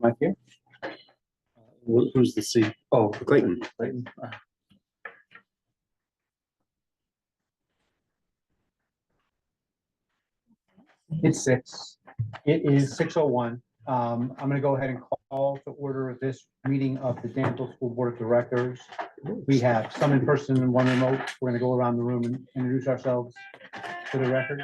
Not here. Who's the C? Oh, Clayton. Clayton. It's 6. It is 6:01. I'm going to go ahead and call to order this meeting of the Danville School Board of Directors. We have some in person and one remote. We're going to go around the room and introduce ourselves for the record.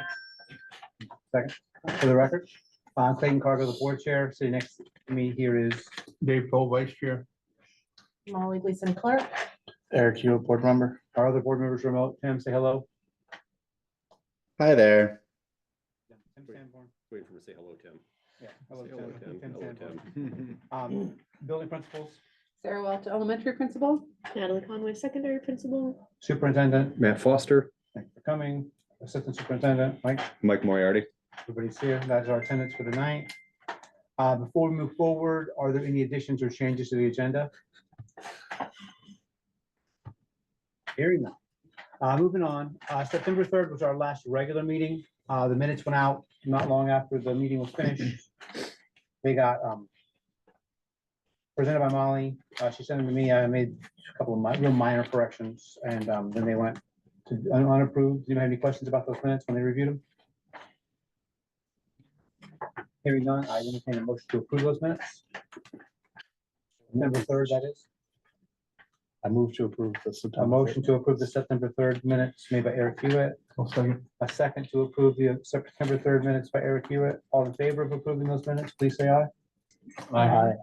Second, for the record. Clayton Cargo, the board chair. Sitting next to me here is Dave Cole, vice chair. Molly Gleason clerk. Eric Hewitt, board member. Our other board members remote. Tim, say hello. Hi there. Tim Sanborn. Waiting for him to say hello, Tim. Yeah, hello, Say hello, Tim. Tim Hello, Sanborn. Tim. Building principals, Sarah Welch, elementary principal. Natalie Conway, secondary principal. superintendent, Matt Foster. thank you for coming. Assistant superintendent, Mike, Mike Moriarty. everybody's here. That's our attendance for the night. Before we move forward, are there any additions or changes to the agenda? Hearing none. Moving on, September 3rd was our last regular meeting. The minutes went out not long after the meeting was finished. They got presented by Molly. She sent them to me. I made a couple of real minor corrections, and then they went to unapproved. Do you have any questions about those minutes when they reviewed them? Hearing none, I entertain a motion to approve those minutes. September 3rd, that is. I move to approve the A September. motion to approve the September 3rd minutes made by Eric Hewitt. I'll second. A second to approve the September 3rd minutes by Eric Hewitt. All in favor of approving those minutes, please say aye. Aye.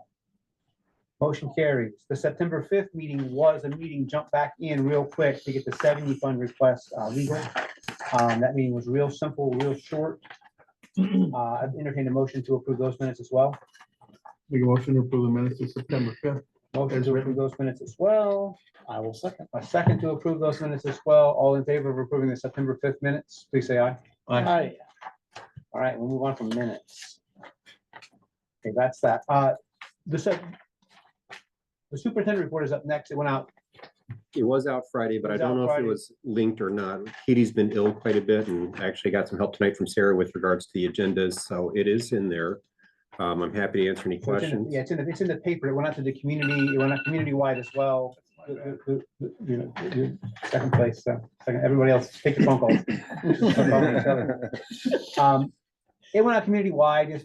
Motion carries. The September 5th meeting was a meeting, jump back in real quick to get the 70 fund request legal. That meeting was real simple, real short. I've entertained a motion to approve those minutes as well. Make a motion to approve the minutes of September 5th. Motion to approve those minutes as well. I will second. A second to approve those minutes as well. All in favor of approving the September 5th minutes, please say aye. Aye. All right, we'll move on from minutes. Okay, that's that. The superintendent report is up next. It went out. It was out Friday, but It I was don't out know if Friday. it was linked or not. Katie's been ill quite a bit and actually got some help tonight from Sarah with regards to the agendas, so it is in there. I'm happy to answer any questions. Yeah, it's in the paper. It went out to the community. It went out community-wide as well. The second place, second, everybody else, take your phone calls. It went out community-wide.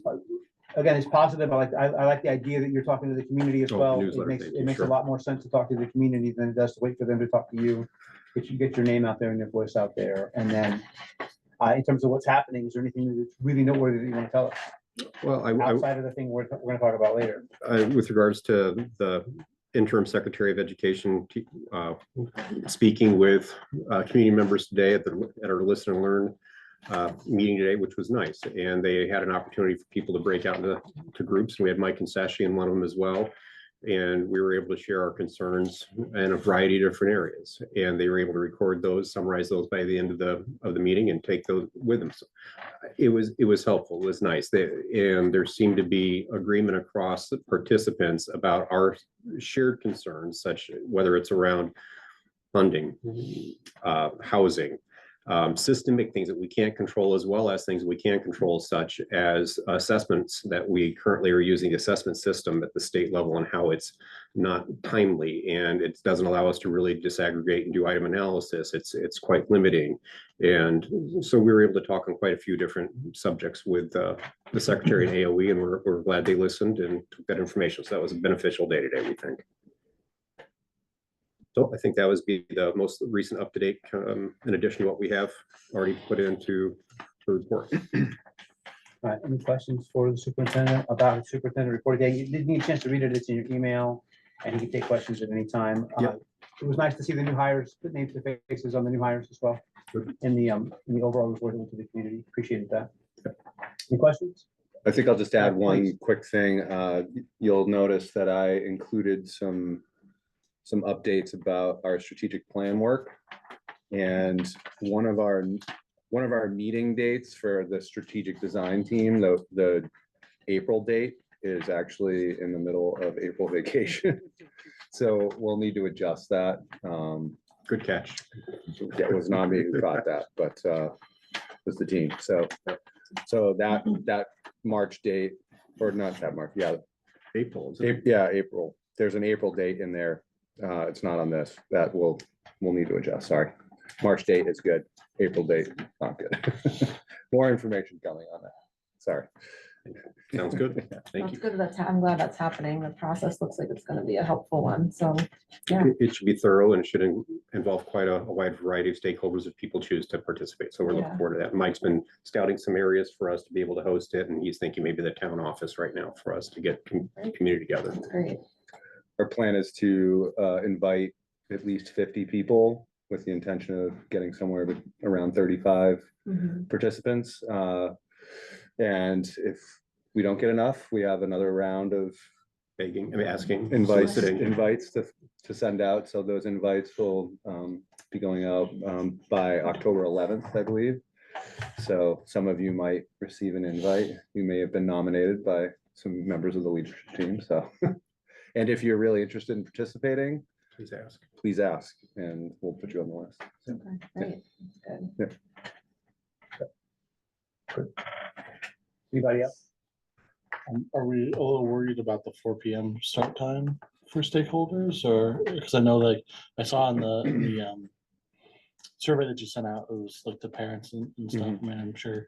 Again, it's positive. I like the idea that you're talking to the community as Oh, well. newsletter, It thank you, makes a sure. lot more sense to talk to the community than it does to wait for them to talk to you. Get your name out there and your voice out there. And then in terms of what's happening, is there anything that's really noteworthy that you want to tell us Well, outside of the thing we're going to talk about later? with regards to the interim secretary of education, speaking with community members today at our Listen and Learn meeting today, which was nice. And they had an opportunity for people to break out into groups. And we had Mike and Sashi in one of them as well. And we were able to share our concerns in a variety of different areas. And they were able to record those, summarize those by the end of the meeting and take those with them. So it was helpful. It was nice. And there seemed to be agreement across the participants about our shared concerns, such whether it's around funding, housing, systemic things that we can't control, as well as things we can control, such as assessments that we currently are using the assessment system at the state level and how it's not timely and it doesn't allow us to really disaggregate and do item analysis. It's quite limiting. And so we were able to talk on quite a few different subjects with the secretary and AOE, and we're glad they listened and took that information. So that was a beneficial day today, we think. So I think that was the most recent up-to-date, in addition to what we have already put into the report. All right, any questions for the superintendent about the superintendent report? Yeah, you didn't get a chance to read it. It's in your email and you can take questions at any time. Yep. It was nice to see the new hires, put names to faces on the new hires as well in the overall report to the community. Appreciated that. Any questions? I think I'll just add Please. one quick thing. You'll notice that I included some updates about our strategic plan work. And one of our meeting dates for the strategic design team, the April date is actually in the middle of April vacation. So we'll need to adjust that. Good catch. It was not me who caught that, but it was the team. So that March date, or not that March, yeah. April. Is it? Yeah, April. There's an April date in there. It's not on this. That we'll need to adjust. Sorry. March date is good. April date, not good. More information coming on that. Sorry. Sounds good. Thank That's you. good. I'm glad that's happening. The process looks like it's gonna be a helpful one. So, yeah. It should be thorough and it should involve quite a wide variety of stakeholders if people choose to participate. So we're looking Yeah. forward to that. Mike's been scouting some areas for us to be able to host it, and he's thinking maybe the town office right now for us to get community together. That's great. Our plan is to invite at least 50 people with the intention of getting somewhere around 35 Mhm. participants. And if we don't get enough, we have another round of Begging, I mean, asking, invites soliciting. to send out. So those invites will be going out by October 11th, I believe. So some of you might receive an invite. You may have been nominated by some members of the leadership team. So, and if you're really interested in participating, Please ask. and we'll put you on the list. Okay, great. Good. Anybody else? Are we a little worried about the 4 PM start time for stakeholders, or, because I know, like, I saw in the survey that you sent out, it was like the parents and stuff. I mean, I'm sure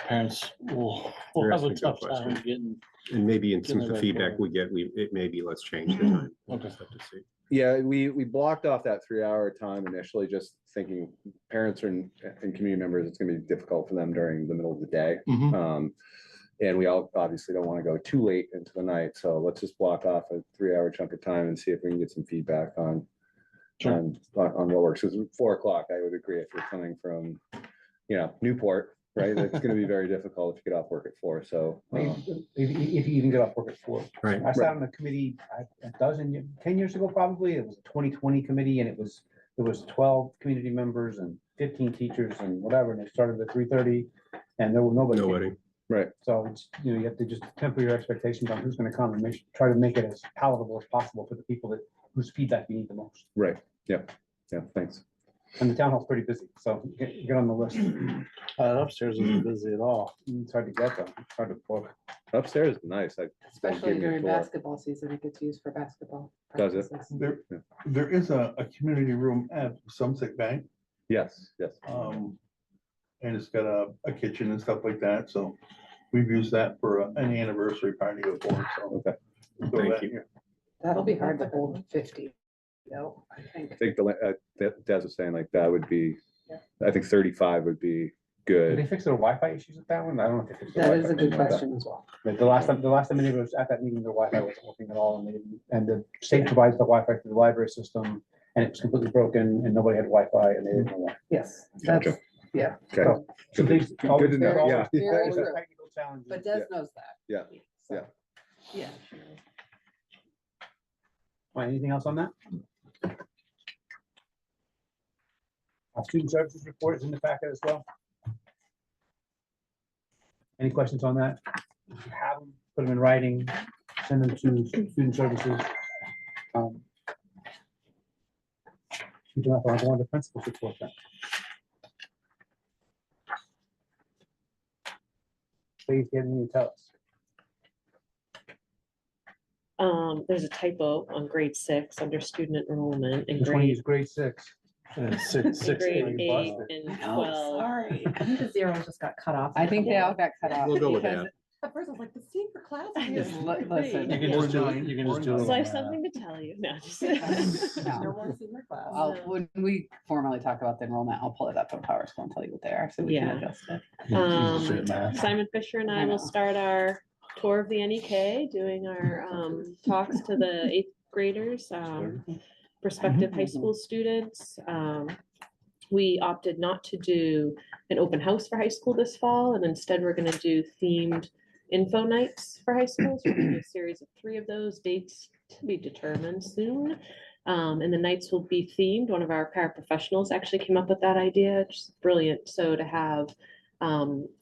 parents will You're have a asking a tough good time question. getting. And maybe in some of Getting the it feedback forward. we get, it may be, let's change the time. We'll Okay. just have to see. Yeah, we blocked off that 3-hour time initially, just thinking parents and community members, it's gonna be difficult for them during the middle of the day. Mhm. And we all obviously don't want to go too late into the night, so let's just block off a 3-hour chunk of time and see if we can get some feedback on Sure. on what works. Because 4 o'clock, I would agree, if you're coming from, Newport, right? It's gonna be very difficult if you get off work at 4. So If you even get off work at 4. Right. I sat on a committee 10 years ago, probably. It was a 2020 committee, and it was 12 community members and 15 teachers and whatever, and they started at 3:30, and there was nobody. Nobody. right, So it's, you have to just temper your expectations on who's gonna come and try to make it as palatable as possible for the people whose feedback you need the most. right, yeah, thanks. And the town hall's pretty busy, so get on the list. Upstairs isn't busy at all. It's hard to get them, it's hard to book. Upstairs is nice. Especially during basketball season, it gets used for basketball. Does it? practices. There is a community room at Sunset Bank, Yes. and it's got a kitchen and stuff like that, so we've used that for an anniversary party before, so. Okay. we'll throw Thank that you. here. That'll be hard to hold 50, though, I think. I think Des was saying like that would be, Yeah. I think 35 would be Did they good. fix their Wi-Fi issues at that one? I don't know if they fixed. their That is a Wi-Fi. good question as well. But the last time anybody was at that meeting, their Wi-Fi wasn't working at all, and the state provides the Wi-Fi through the library system, and it was completely broken, and nobody had Wi-Fi, and they didn't know why. Yes, Gotcha. that's, yeah, Okay. So, some things. Good always- to know, there's always- yeah. there's always Very true. technical challenges. but Des knows that. Yeah, So, yeah. Yeah. All right, anything else on that? Our student services report is in the packet as well. Any questions on that? If you have them, put them in writing, send them to student services. You don't have to go on the principal's report then. Please get me to tell us. There's a typo on grade 6 under student enrollment and Which one grade is grade 6? Six, in grade you 8 busted. and No, 12. sorry. I think the zeros just got cut off. I think they all got cut off. We'll go with because- that. At first I was like, the C for class. Just listen. You can just do it, you can just do it. So I have something to tell you. No, just. No. No more senior class. When we formally talk about the enrollment, I'll pull it up on PowerSchool and tell you what they are, so we can Yeah. adjust it. Simon Fisher and I will start our tour of the NEK, doing our talks to the 8th graders, prospective high school students. We opted not to do an open house for high school this fall, and instead we're gonna do themed info nights for high schools. We're gonna do a series of 3 of those, dates to be determined soon. And the nights will be themed. One of our paraprofessionals actually came up with that idea. It's brilliant. So to have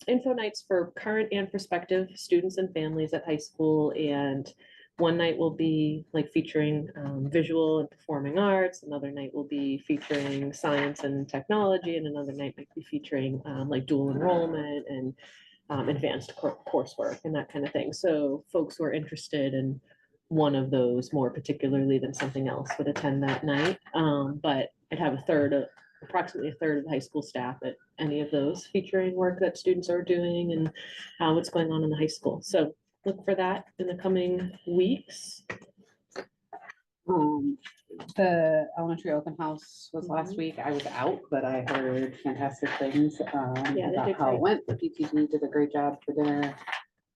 info nights for current and prospective students and families at high school, and one night will be like featuring visual and performing arts, another night will be featuring science and technology, and another night might be featuring like dual enrollment and advanced coursework and that kind of thing. So folks who are interested in one of those more particularly than something else would attend that night. But I'd have approximately a third of the high school staff at any of those, featuring work that students are doing and what's going on in the high school. So look for that in the coming weeks. The elementary open house was last week. I was out, but I heard fantastic things they about did how it great. went. The PTG did a great job for dinner.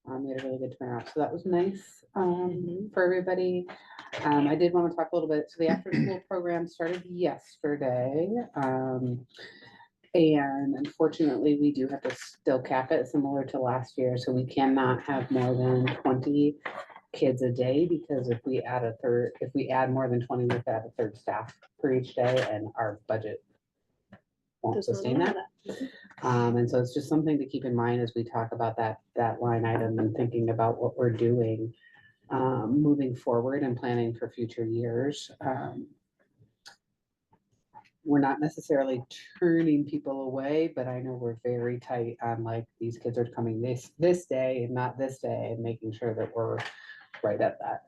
We had a really good turnout, so that was nice for everybody. I did want to talk a little bit. So the after school program started yesterday. And unfortunately, we do have to still cap it similar to last year. So we cannot have more than 20 kids a day, because if we add more than 20, we have to add a third staff for each day, and our budget won't Does not sustain allow that. And so it's just something to keep in mind as we talk about that line item and thinking about what we're doing moving forward and planning for future years. We're not necessarily turning people away, but I know we're very tight on like, these kids are coming this day and not this day, and making sure that we're right at that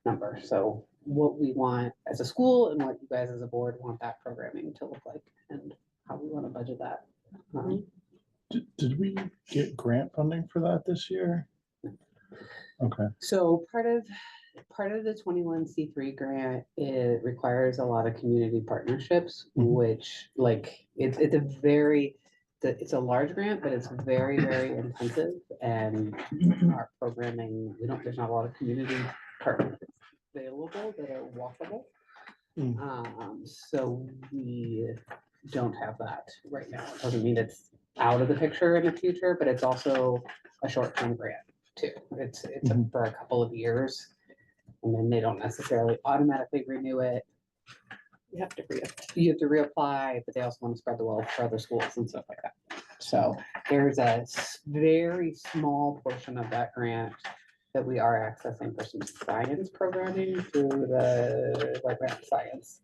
number. So what we want as a school and what you guys as a board want that programming to look like, and how we want to budget that. Did we get grant funding for that this year? Okay. So part of the 21C3 grant, it requires a lot of community partnerships, which like, it's a large grant, but it's very, very intensive, and our programming, there's not a lot of community partners available that are walkable. So we don't have that right now. It doesn't mean it's out of the picture in the future, but it's also a short-term grant too. It's for a couple of years, and then they don't necessarily automatically renew it. You have to You have to reapply, but they also want to spread the wealth for other schools and stuff like that. So there's a very small portion of that grant that we are accessing for some science programming through the like grant science.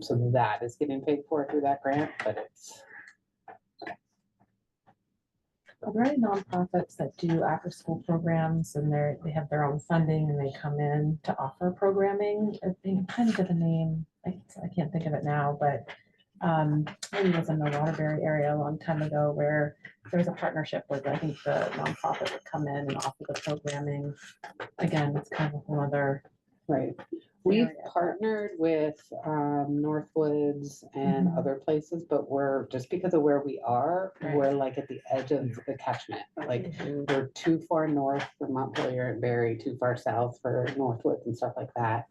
So that is getting paid for through that grant, but it's. Are there any nonprofits that do after-school programs and they have their own funding and they come in to offer programming? I'm trying to get the name. I can't think of it now, but maybe it was in the Waterbury area a long time ago where there was a partnership with, I think the nonprofit would come in and offer the programming. Again, it's kind of a whole other. Right. We've area, but- partnered with Northwoods and other places, but we're, just because of where we are, Right. we're like at the edge of the catchment. Like, we're too far north for Montpelier and Barry, too far south for Northwoods and stuff like that.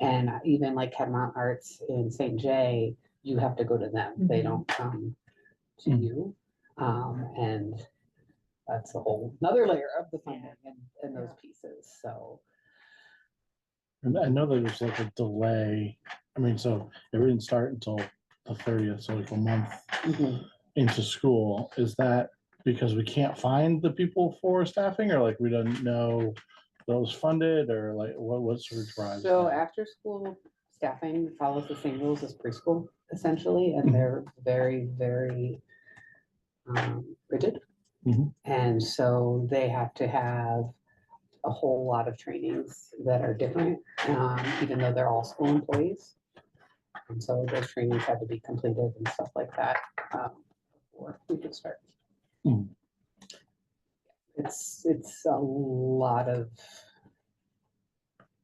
And even like Cadmont Arts in St. J, you have to go to them. They don't come to you. And that's a whole another layer of the funding and those pieces, so. And I know there's like a delay. I mean, so it didn't start until the 30th, so like a month into school. Is that because we can't find the people for staffing, or like we don't know those funded, or like what sort of drives? So that? after school staffing follows the same rules as preschool essentially, and they're very, very rigid. And so they have to have a whole lot of trainings that are different, even though they're all school employees. And so those trainings had to be completed and stuff like that before we could start. It's a lot of,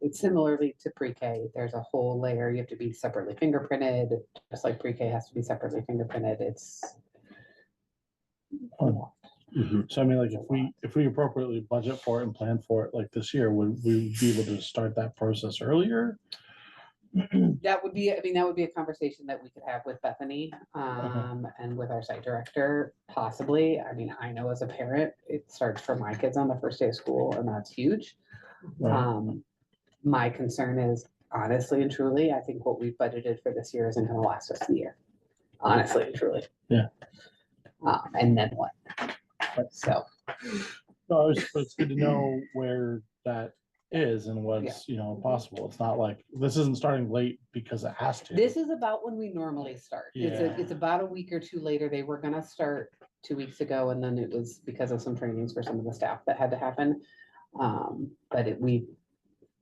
it's similarly to pre-K. There's a whole layer. You have to be separately fingerprinted, just like pre-K has to be separately fingerprinted. It's a lot. So I mean, like if we appropriately budget for it and plan for it like this year, would we be able to start that process earlier? That would be, I mean, that would be a conversation that we could have with Bethany and with our site director, possibly. I mean, I know as a parent, it starts for my kids on the first day of school, and that's huge. My concern is, honestly and truly, I think what we've budgeted for this year isn't gonna last us the year. Honestly and truly. Yeah. And then what? So. No, it's good to know where that is and what's, possible. It's not like, this isn't starting late because it has to. This is about when we normally start. Yeah. It's about a week or two later. They were gonna start 2 weeks ago, and then it was because of some trainings for some of the staff that had to happen.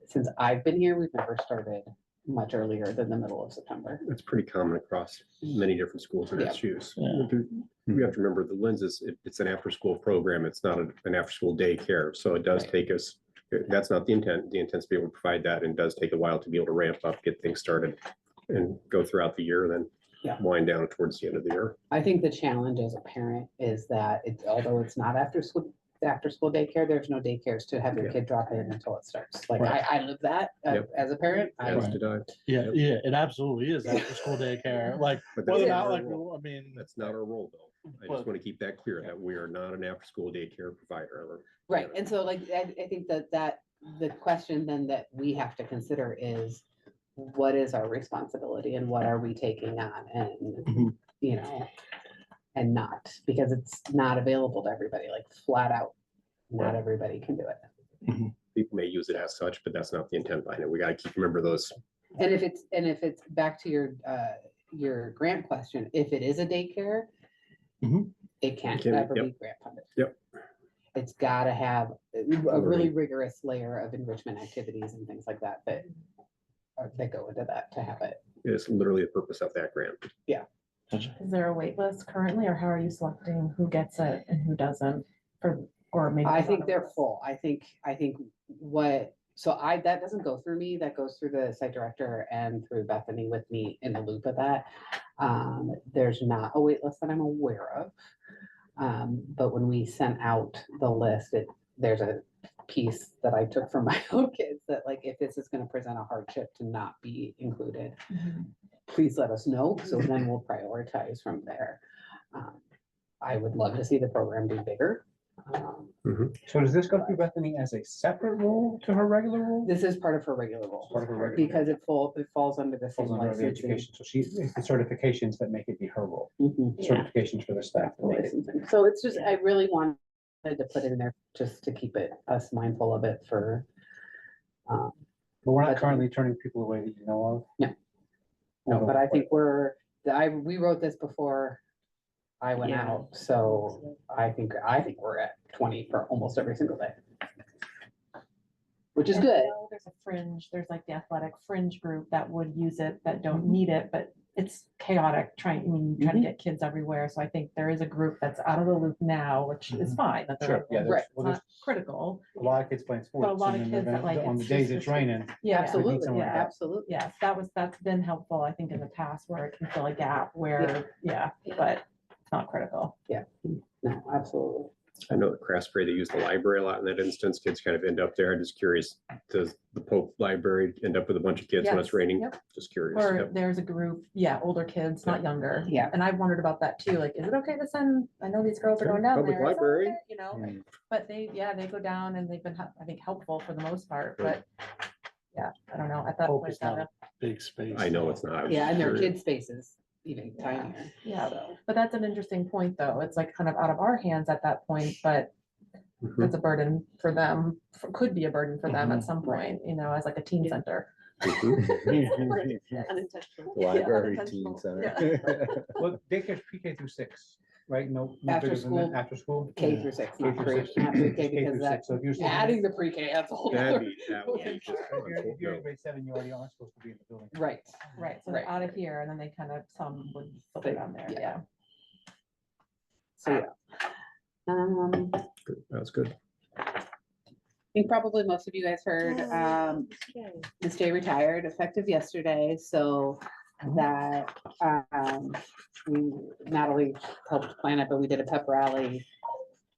Since I've been here, we've never started much earlier than the middle of September. It's pretty common across many different schools in Yeah. SUs. Yeah. We have to remember the Lens it's an after-school program. It's not an after-school daycare. So it does Right. take us, that's not the intent. The intent is to be able to provide that, and does take a while to be able to ramp up, get things started and go throughout the year, then Yeah. wind down towards the end of the year. I think the challenge as a parent is that although it's not after school daycare, there's no daycares to have your Yeah. kid drop in until it starts. Like Right. I live that Yep. as a parent. As Right. did I. Yeah, yeah, it absolutely is after school daycare, like, But whether or that's not, not our like, role. I mean. That's not our role, though. I Well- just want to keep that clear that we are not an after-school daycare provider. Right, and so like, I think that the question then that we have to consider is, what is our responsibility and what are we taking on and, Mhm. you know, and not, because it's not available to everybody, like flat out. Not Right. everybody can do it. People may use it as such, but that's not the intent behind it. We got to remember those. And if it's back to your grant question, if it is a daycare, Mhm. it can't Can- ever yep. be grant funded. Yep. It's gotta have a really rigorous layer of enrichment activities and things like that that go into that to have it. It's literally the purpose of that grant. Gotcha. Is there a wait list currently, or how are you selecting who gets it and who doesn't? Or maybe. I there's think not a they're list. full. I think that doesn't go through me. That goes through the site director and through Bethany with me in the loop of that. There's not a wait list that I'm aware of. But when we sent out the list, there's a piece that I took from my own kids that like, if this is gonna present a hardship to not be included, Mhm. please let us know. So then we'll prioritize from there. I would love to see the program do bigger. So does this go through Bethany as a separate role to her regular role? This is part of her regular role. Part of her regular. Because it falls under the same Falls under the licensing. education, so it's the certifications that make it be her role, Mhm. Yeah. certifications for the staff. Licensing. So it's just, I really wanted to put it in there just to keep us mindful of it for. But we're not currently turning people away that you know of. No, but I think we wrote this before I went Yeah. out, so I think we're at 20 for almost every single day. Which is And I good. know There's a fringe, there's like the athletic fringe group that would use it, that don't need it, but it's chaotic trying to get kids everywhere. So I think there is a group that's out of the loop now, which is fine, that Sure, yeah, they're, Right. it's not critical. A lot of kids playing sports. But a lot of and then kids they're that, like, gonna- On the it's days just it's raining. Yeah, absolutely, someone yeah, to help. absolutely. Yes, that's been helpful, I think, in the past where it can fill a gap where, but it's not critical. No, absolutely. I know at Craftsbury, they use the library a lot in that instance. Kids kind of end up there. I'm just curious, does the Pope Library end up with a bunch of kids when it's Yes, raining? yep. Just curious. Or Yep. there's a group, older kids, not younger. Yeah. And I've wondered about that too, like, is it okay to send, I know these girls are Sure, going down public there. is that library. okay? But they go down and they've been, I think, helpful for the most part, but I don't know, at that Hope point, it's not gotta- a big space. I know though. it's not. Yeah, and their Curious. kid spaces even tinier. Yeah. So, But that's an interesting point, though. It's like kind of out of our hands at that point, but Mhm. it's a burden for them, could be a burden for them at Mhm. some point, as like a teen Yeah. center. Unintentional. Library unintentional, teen center. Well, daycare's pre-K through 6, right? No After bigger than that, school. after school. K through 6, K not through pre, 6. not pre-K, K because through that, 6. So if you're still- adding the pre-K, that's a whole. That'd nother- that would be just If you're in no. grade 7, you already are supposed to be in the building. Right. Right, so they're Right. out of here, and then they kind of, some would filter down there, Yeah. So, yeah. Good. That's good. I think probably most of you guys heard, Okay. Ms. J retired effective yesterday, so that, Natalie helped plan it, but we did a pep rally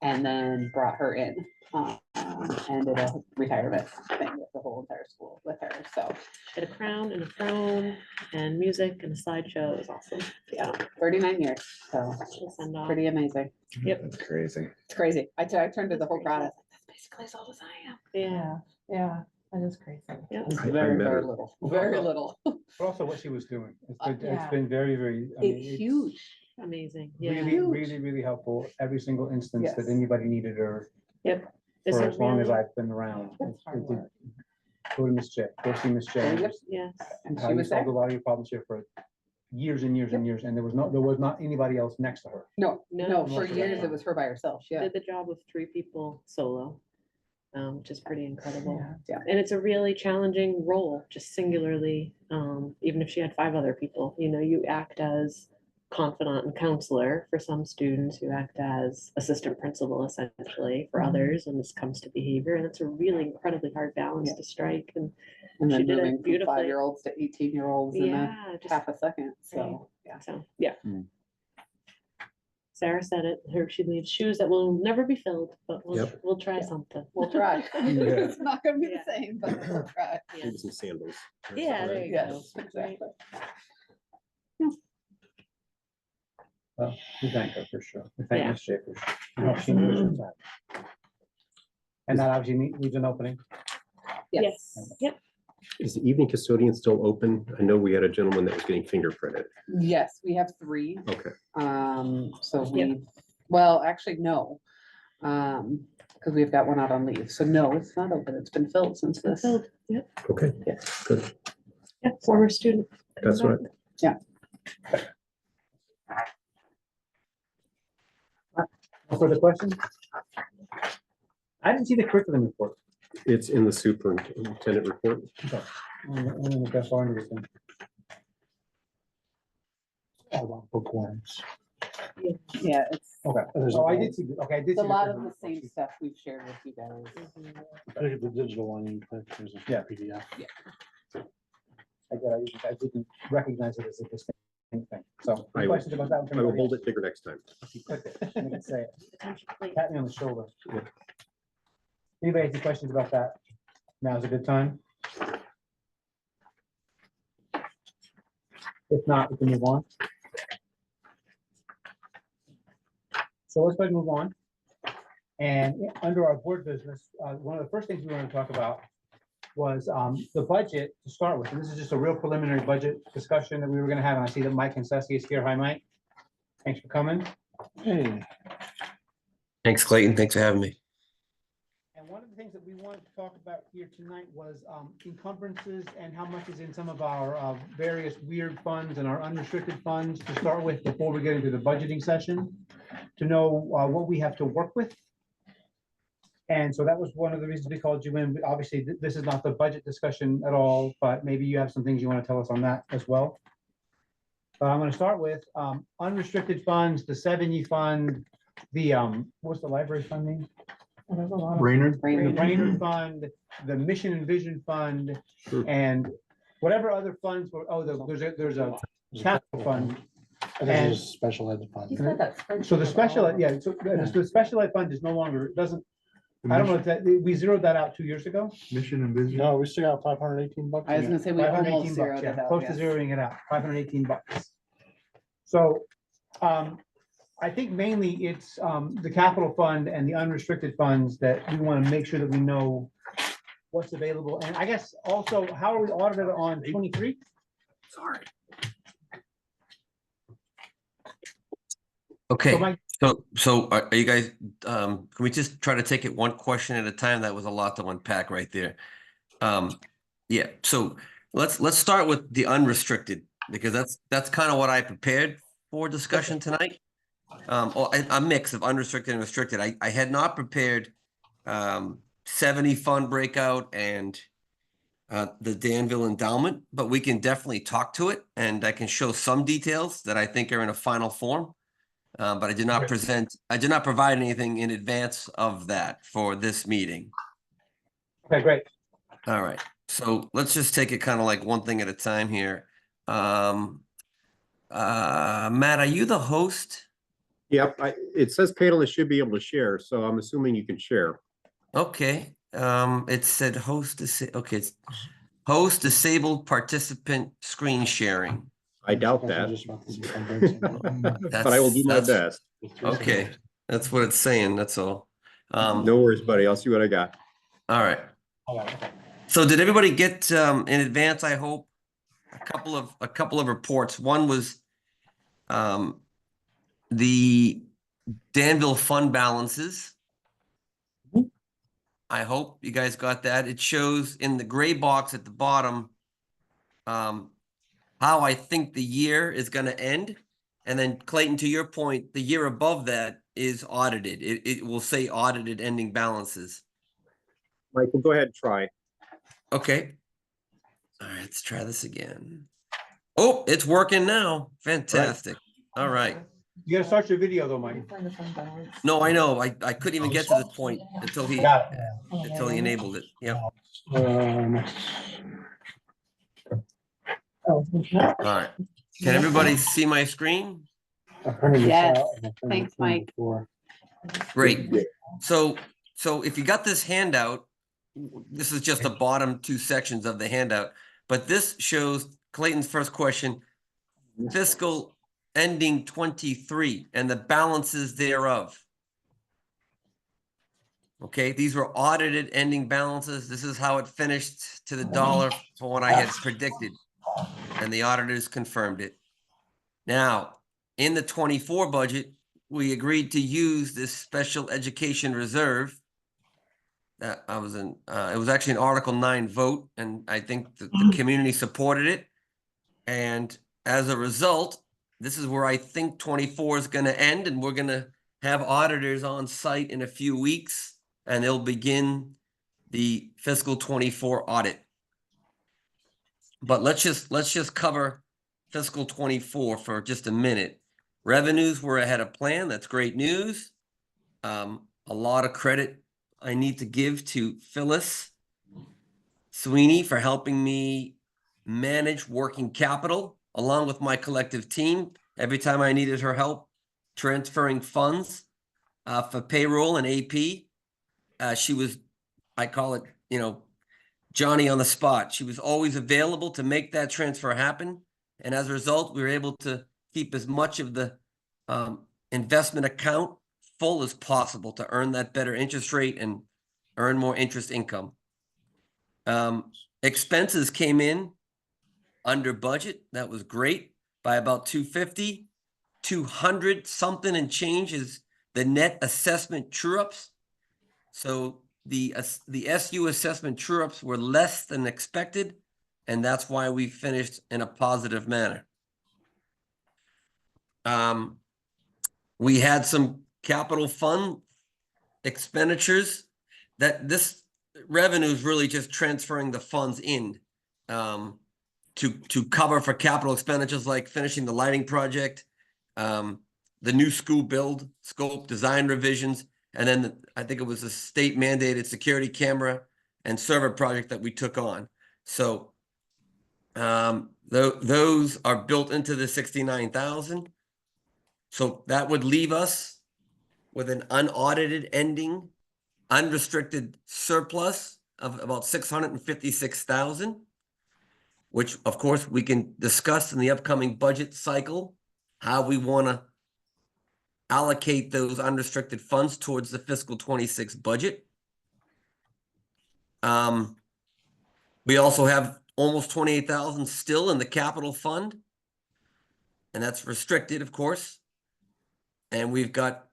and then brought her in, and did a retirement thing with the whole entire school with her, so, Get a crown and a throne and music and a slideshow. It was awesome. yeah, 39 years, so We'll send off. pretty amazing. Yep. That's crazy. It's crazy. I turned to the That's whole crowd, I crazy. was like, that's basically as old as I am. Yeah. that is crazy. Yeah. It's I very, met very her. little, very little. But also what she was doing. It's Yeah. been very, very, I mean, It's it's huge. Amazing. Yeah. really, Huge. really, really helpful. Every single instance that Yes. anybody needed her Yep. Is for it as long as really- I've been around. That's hard work. Go to Miss J, go see Miss J. Yep. Yes. And How she you was solved a there. lot of your problems here for years and years and years, and there was not anybody else next to her. No, No, for she years did. it was her by herself, yeah. Did the job of 3 people solo, which is pretty incredible. Yeah. And it's a really challenging role, just singularly, even if she had 5 other people, you know, you act as confidant and counselor for some students, you act as assistant principal essentially for others when this comes to behavior, and it's a really incredibly hard balance Yeah. to strike, and And She then did it moving from beautifully. 5-year-olds to 18-year-olds in a yeah, just, half a second, so, yeah. so, yeah. Mm. Sarah said it, she leaves shoes that will never be filled, but Yep. we'll try Yeah. something. We'll try. It's not gonna be Yeah. the same, but we'll try. Yeah. Maybe some sandals. Yeah, there you go. Yes, exactly. Well, we thank her for sure. We thank Yeah. Ms. Shea for sure. and how she pushes that. And that obviously leaves an opening. Yes, yep. Is the evening custodian still open? I know we had a gentleman that was getting fingerprinted. Yes, we have 3. Okay. So Yep. we, well, actually, no. Because we've got one out on leave. So no, it's not open. It's been filled since this. Filled, yep, Okay, good. yep, former student. That's what, No further questions? I didn't see the curriculum report. it's in the superintendent report. I'm in the best part of this thing. All about bookworms. Yeah, it's, Okay. There's Oh, I a- did see, okay, I did. it's a see lot of the curriculum same report. stuff we've shared with you guys. Look at the digital one, you click, there's a Yeah. PDF. I didn't recognize it as a distinct thing. So, I any will- questions about that? I will hold it bigger next time. Say it. Potentially. Pat me on the shoulder. Anybody have any questions about that? Now's a good time. If not, we can move on. So let's go ahead and move on. And under our board business, one of the first things we want to talk about was the budget to start with. And this is just a real preliminary budget discussion that we were going to have. And I see that Mike Consessi is here. Hi, Mike. Thanks for coming. Hey, Thanks, Clayton. Thanks for having me. And one of the things that we wanted to talk about here tonight was encumbrances and how much is in some of our various weird funds and our unrestricted funds to start with before we get into the budgeting session, to know what we have to work with. And so that was one of the reasons we called you in. Obviously, this is not the budget discussion at all, but maybe you have some things you want to tell us on that as well. I'm going to start with unrestricted funds, the 7E fund, the what's the library funding? Brainerd? The Brainerd Fund, the Mission and Vision Fund, Sure. and whatever other funds were, there's a capital fund. And there's a special ed fund. You said that spreadsheet So the was special, all- yeah, so the special ed fund is no longer, it doesn't, I don't know if that, we zeroed that out 2 years ago. Mission and vision. No, we still got 518 bucks. I was gonna say we almost 518 zeroed bucks, it yeah, out. close to yes. zeroing it out, 518 bucks. So, I think mainly it's, the capital fund and the unrestricted funds that we want to make sure that we know what's available. And I guess also, how are we audited on 23? Sorry. Okay, So Mike, so are you guys, can we just try to take it one question at a time? That was a lot to unpack right there. Yeah, so let's start with the unrestricted, because that's kind of what I prepared for discussion tonight. A mix of unrestricted and restricted. I had not prepared 70 fund breakout and the Danville endowment, but we can definitely talk to it, and I can show some details that I think are in a final form. But I did not provide anything in advance of that for this meeting. okay, great. All right, so let's just take it kind of like one thing at a time here. Matt, are you the host? Yep, it says panelists should be able to share, so I'm assuming you can share. Okay, it said okay, it's host disabled participant screen sharing. I doubt that, That's- but I will do my that's- best. Okay, that's what it's saying, that's all. No worries, buddy. I'll see what I got. All right. So did everybody get in advance, I hope, a couple of reports? One was the Danville fund balances. I hope you guys got that. It shows in the gray box at the bottom how I think the year is gonna end. And then Clayton, to your point, the year above that is audited. It will say audited ending balances. Michael, go ahead and try. Okay. All right, let's try this again. Oh, it's working now. Fantastic. All right. You gotta start your video though, Mike. No, I know. I couldn't even get to this point until he Got it. enabled it. Yep. Oh, All right. Can everybody see my screen? Yes, thanks, Mike. Great. So if you got this handout, this is just the bottom two sections of the handout, but this shows Clayton's first question, fiscal ending 23 and the balances thereof. Okay, these were audited ending balances. This is how it finished to the dollar for what I had predicted. And the auditors confirmed it. Now, in the 24 budget, we agreed to use this special education reserve. That I was in, it was actually an Article 9 vote, and I think the community supported it. And as a result, this is where I think 24 is going to end, and we're going to have auditors on site in a few weeks, and they'll begin the fiscal 24 audit. But let's just cover fiscal 24 for just a minute. Revenues were ahead of plan. That's great news. A lot of credit I need to give to Phyllis Sweeney for helping me manage working capital along with my collective team. Every time I needed her help transferring funds for payroll and AP, she was, I call it, Johnny on the spot. She was always available to make that transfer happen. And as a result, we were able to keep as much of the investment account full as possible to earn that better interest rate and earn more interest income. Expenses came in under budget. That was great by about 250, 200 something and change is the net assessment true-ups. So the SU assessment true-ups were less than expected, and that's why we finished in a positive manner. We had some capital fund expenditures that this revenue is really just transferring the funds in to cover for capital expenditures like finishing the lighting project, the new school build scope, design revisions, and then I think it was a state mandated security camera and server project that we took on. So those are built into the 69,000. So that would leave us with an unaudited ending unrestricted surplus of about 656,000, which of course we can discuss in the upcoming budget cycle, how we want to allocate those unrestricted funds towards the fiscal 26 budget. We also have almost 28,000 still in the capital fund, and that's restricted, of course. And we've got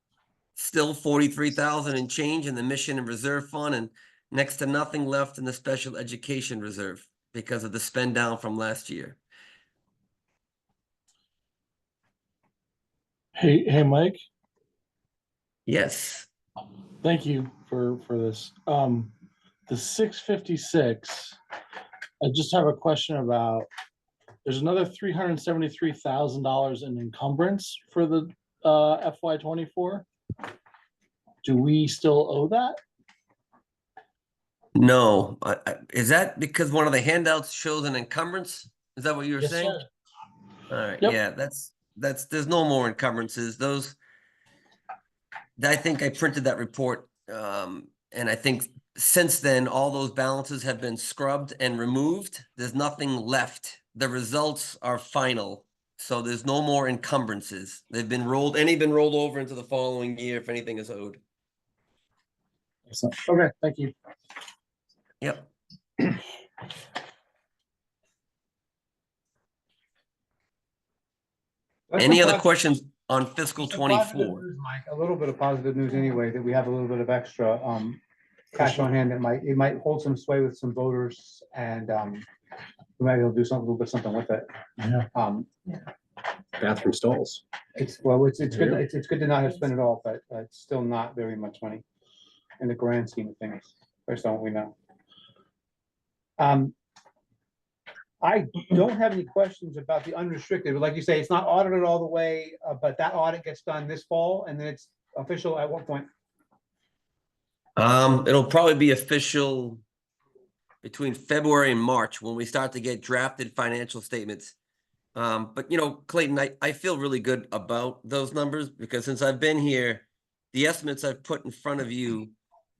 still 43,000 and change in the mission and reserve fund, and next to nothing left in the special education reserve because of the spend down from last year. Hey, Mike. Yes. Thank you for this. The 656, I just have a question about, there's another $373,000 in encumbrance for the FY24. Do we still owe that? No. Is that because one of the handouts shows an encumbrance? Is that what you were Yes, saying? sir. All right. Yep. Yeah, there's no more encumbrances. I think I printed that report. And I think since then, all those balances have been scrubbed and removed. There's nothing left. The results are final. So there's no more encumbrances. They've been rolled over into the following year if anything is owed. Excellent. Okay, thank you. Yep. Any other questions on fiscal Some positive 24? news, Mike, a little bit of positive news anyway, that we have a little bit of extra cash on hand that might hold some sway with some voters, and maybe we'll do something, we'll do something with it. Yeah. Bathroom stalls. It's, well, it's good, it's good to not have spent it all, but it's still not very much money in the grand scheme of things, based on what we know. I don't have any questions about the unrestricted, but like you say, it's not audited all the way, but that audit gets done this fall, and then it's official at what point? It'll probably be official between February and March when we start to get drafted financial statements. But you know, Clayton, I feel really good about those numbers because since I've been here, the estimates I've put in front of you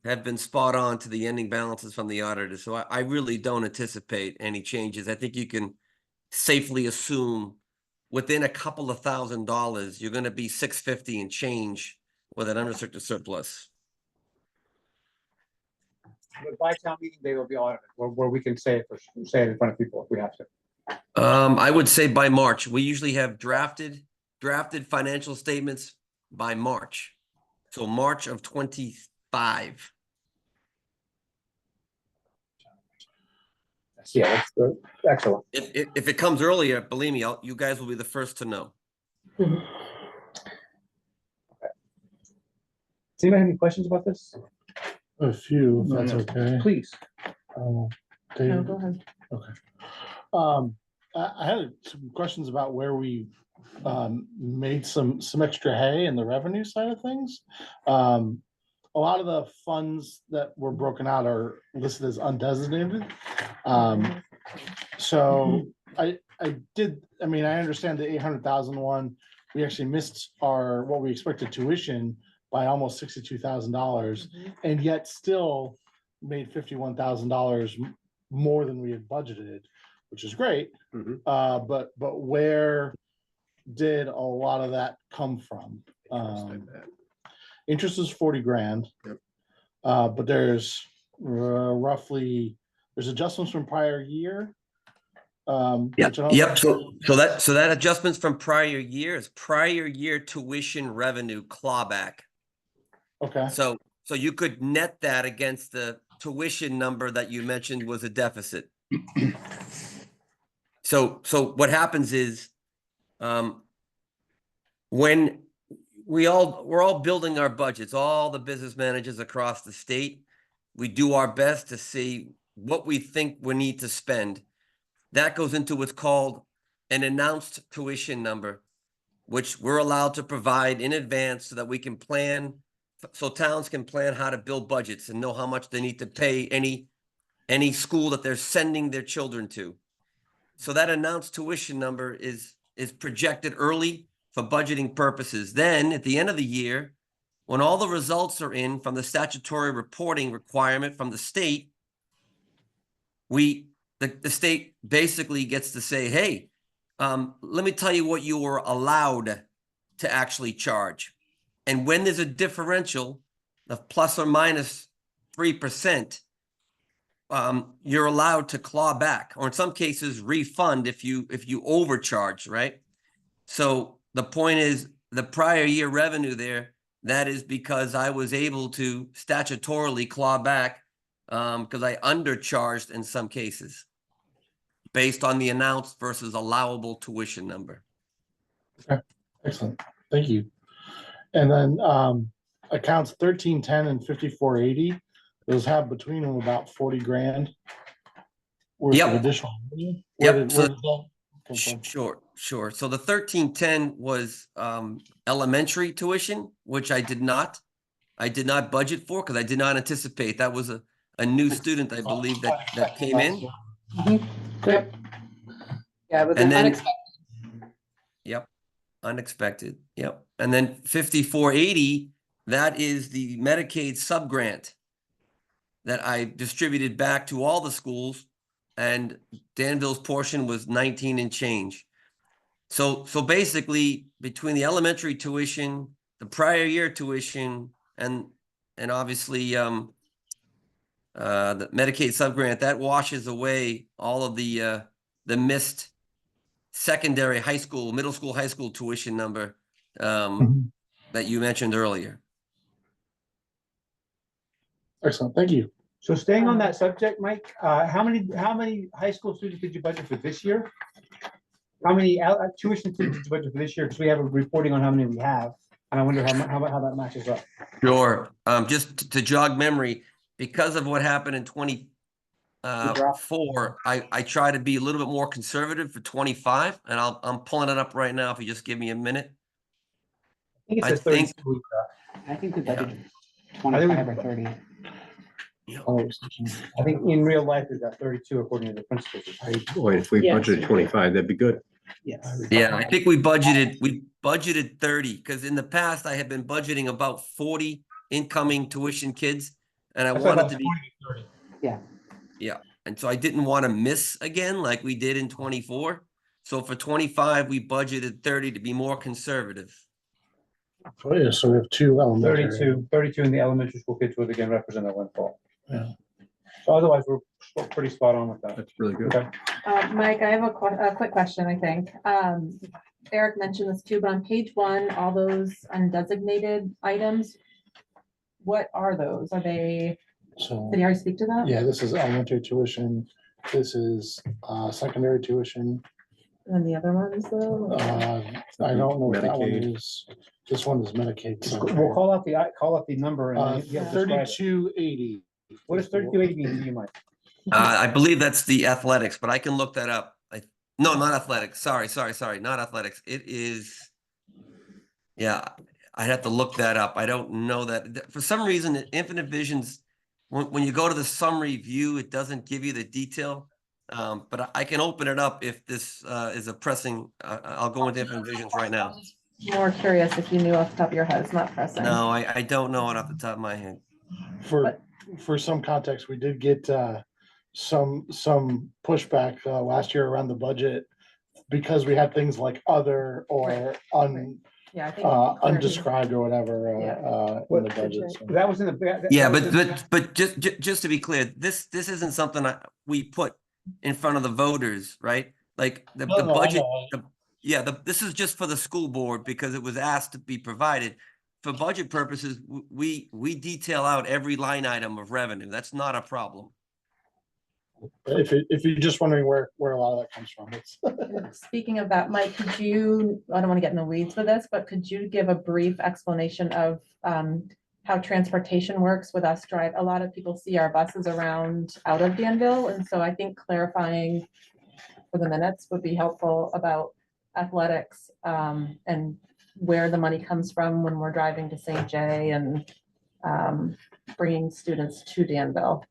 have been spot on to the ending balances from the auditor. So I really don't anticipate any changes. I think you can safely assume within a couple of $1,000, you're going to be 650 and change with an unrestricted surplus. But by town meeting, they will be audited, where we can say it in front of people if we have to. I would say by March. We usually have drafted financial statements by March. So March of 25. Yeah, that's good. Excellent. If it comes earlier, believe me, you guys will be the first to know. Does anybody have any questions about this? A few, if that's okay. Please. No, Dave? go ahead. I had some questions about where we made some extra hay in the revenue side of things. A lot of the funds that were broken out are listed as undesignated. So I understand the 800,000 one. We actually missed what we expected tuition by almost $62,000, and yet still made $51,000 more than we had budgeted, which is great. But where did a lot of that come from? Interest is 40 grand. Yep. But there's there's adjustments from prior year. Yep. So that adjustments from prior year is prior year tuition revenue clawback. Okay. So you could net that against the tuition number that you mentioned was a deficit. So what happens is, when we're all building our budgets, all the business managers across the state, we do our best to see what we think we need to spend. That goes into what's called an announced tuition number, which we're allowed to provide in advance so that we can plan, so towns can plan how to build budgets and know how much they need to pay any school that they're sending their children to. So that announced tuition number is projected early for budgeting purposes. Then at the end of the year, when all the results are in from the statutory reporting requirement from the state, the state basically gets to say, hey, let me tell you what you were allowed to actually charge. And when there's a differential of plus or minus 3%, you're allowed to claw back, or in some cases refund if you overcharge, right? So the point is the prior year revenue there, that is because I was able to statutorily claw back because I undercharged in some cases based on the announced versus allowable tuition number. Okay, excellent. Thank you. And then accounts 1310 and 5480, those have between them about 40 grand worth of additional money. Where did that come from? Sure. So the 1310 was elementary tuition, which I did not budget for because I did not anticipate. That was a new student, I believe, that came in. Yep. Yeah, it was And then- unexpected. Yep. Unexpected. Yep. And then 5480, that is the Medicaid subgrant that I distributed back to all the schools, and Danville's portion was 19 and change. So basically between the elementary tuition, the prior year tuition, and obviously the Medicaid subgrant, that washes away all of the missed secondary high school, middle school, high school tuition number that you mentioned earlier. Excellent. Thank you. So staying on that subject, Mike, how many high school students did you budget for this year? How many tuition students did you budget for this year? Because we have a reporting on how many we have, and I wonder how that matches up. Sure. Just to jog memory, because of what happened in 24, I try to be a little bit more conservative for 25, and I'm pulling it up right now. If you just give me a minute. I think it I says think- 32. I think we Yeah. budgeted 25 or 30. I think in real life, we've got 32 according to the principal's report. Boy, if we Yes, budgeted 25, that'd be good. Yes. Yeah, I think we budgeted 30, because in the past I had been budgeting about 40 incoming tuition kids, and I That's what wanted to be, 20 to 30. yeah, and so I didn't want to miss again like we did in 24. So for 25, we budgeted 30 to be more conservative. Oh, yeah, so we have two elementary. 32 in the elementary school kids would again represent that windfall. Yeah. So otherwise, we're pretty spot on with that. That's really good. Okay. Mike, I have a quick question, I think. Eric mentioned this too, but on page 1, all those undesignated items, what are those? Are they, So, did you already speak to that? yeah, this is elementary tuition. This is secondary tuition. And the other ones though? I don't know what that one Medicaid. is. This one is Medicaid. We'll call out the number and then you have to describe it. 3280. What does 3280 mean to you, Mike? I believe that's the athletics, but I can look that up. No, not athletics. Sorry, not athletics. It is, yeah, I'd have to look that up. I don't know that. For some reason, Infinite Visions, when you go to the summary view, it doesn't give you the detail. But I can open it up if this is a pressing, I'll go into Infinite Visions right now. More curious if you knew off the top of your head, it's not pressing. No, I don't know it off the top of my head. For some context, we did get some pushback last year around the budget because we had things like other or Yeah, I think. undescribed or whatever in the budget. So. That was in the. Yeah, that was in- but just to be clear, this isn't something we put in front of the voters, right? Like the No, I budget, know. this is just for the school board because it was asked to be provided. For budget purposes, we detail out every line item of revenue. That's not a problem. If you're just wondering where a lot of that comes from, it's Speaking of that, Mike, could you, I don't want to get in the weeds with this, but could you give a brief explanation of how transportation works with us drive? A lot of people see our buses around out of Danville, and so I think clarifying for the minutes would be helpful about athletics and where the money comes from when we're driving to St. Jay and bringing students to Danville.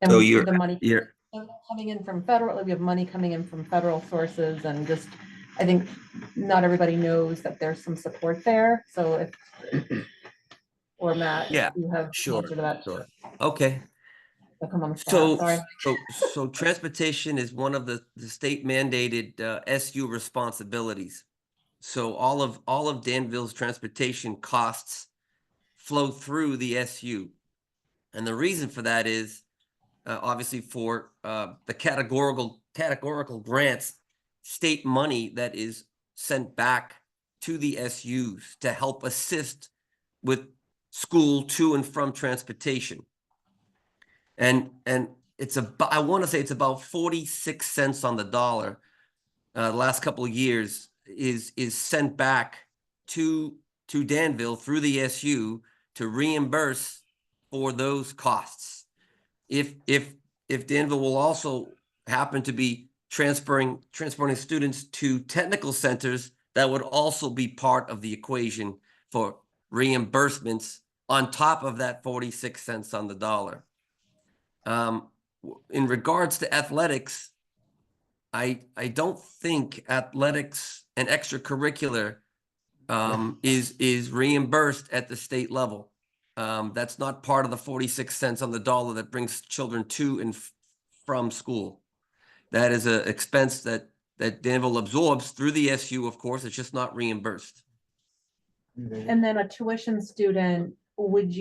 And So the money you're coming in from federal, we have money coming in from federal sources and just, I think not everybody knows that there's some support there. So if, or Matt, Yeah, you have. sure, answer to that. sure. Okay. I'll come on the spot, sorry. So transportation is one of the state mandated SU responsibilities. So all of Danville's transportation costs flow through the SU. And the reason for that is obviously for the categorical grants, state money that is sent back to the SUs to help assist with school to and from transportation. And it's about, I want to say it's about 46 cents on the dollar. The last couple of years is sent back to Danville through the SU to reimburse for those costs. If Danville will also happen to be transporting students to technical centers, that would also be part of the equation for reimbursements on top of that 46 cents on the dollar. In regards to athletics, I don't think athletics and extracurricular is reimbursed at the state level. That's not part of the 46 cents on the dollar that brings children to and from school. That is an expense that Danville absorbs through the SU, of course. It's just not reimbursed. And then a tuition student, would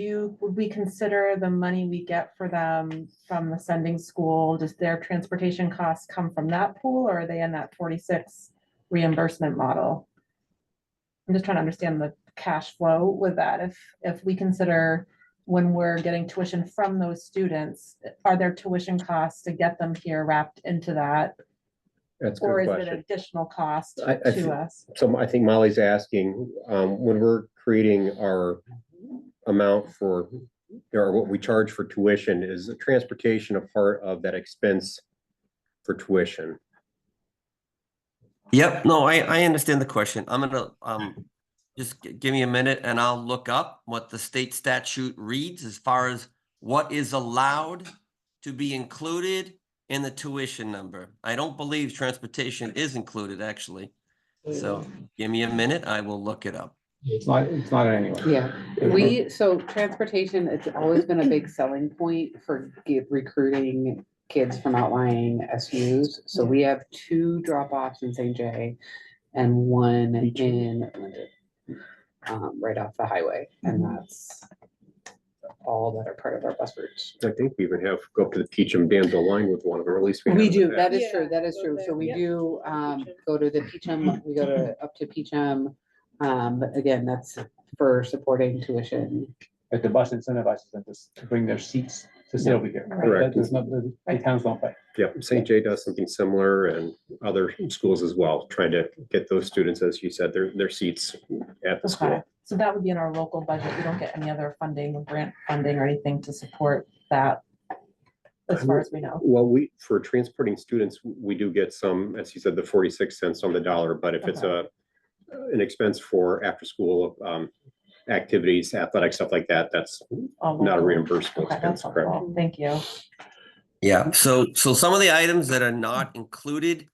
we consider the money we get for them from the sending school, does their transportation costs come from that pool, or are they in that 46 reimbursement model? I'm just trying to understand the cash flow with that. If we consider when we're getting tuition from those students, are there tuition costs to get them here wrapped into that? That's a Or good is it question. an additional cost I to thi- us? So I think Molly's asking, when we're creating our amount for, or what we charge for tuition, is the transportation a part of that expense for tuition? Yep, no, I understand the question. I'm gonna, just give me a minute and I'll look up what the state statute reads as far as what is allowed to be included in the tuition number. I don't believe transportation is included, actually. So give me a minute, I will look it up. It's not anywhere. Yeah, so transportation, it's always been a big selling point for recruiting kids from outlying SUs. So we have 2 drop-offs in St. J and 1 in Linden, right off the highway, and that's all that are part of our bus routes. I think we even have, go up to the Peachum Danville line with one of them, or at least. We have in the do, past. that is Yeah, true, that is go true. there, So we yep. do, go to the Peachum, we go to, up to Peachum. But again, that's for supporting tuition. Like the bus incentivizes them to bring their seats to sit over here. Correct. There's no, the towns don't pay. Yep, St. J does something similar, and other schools as well, trying to get those students, as you said, their seats at the Okay, school. so that would be in our local budget. We don't get any other funding or grant funding or anything to support that, as far as we know. Well, for transporting students, we do get some, as you said, the 46 cents on the dollar, but if it's an expense for after-school activities, athletic, stuff like that, that's All not a local. reimbursable Okay, expense, that's correct? helpful. Thank you. Yeah, so some of the items that are not included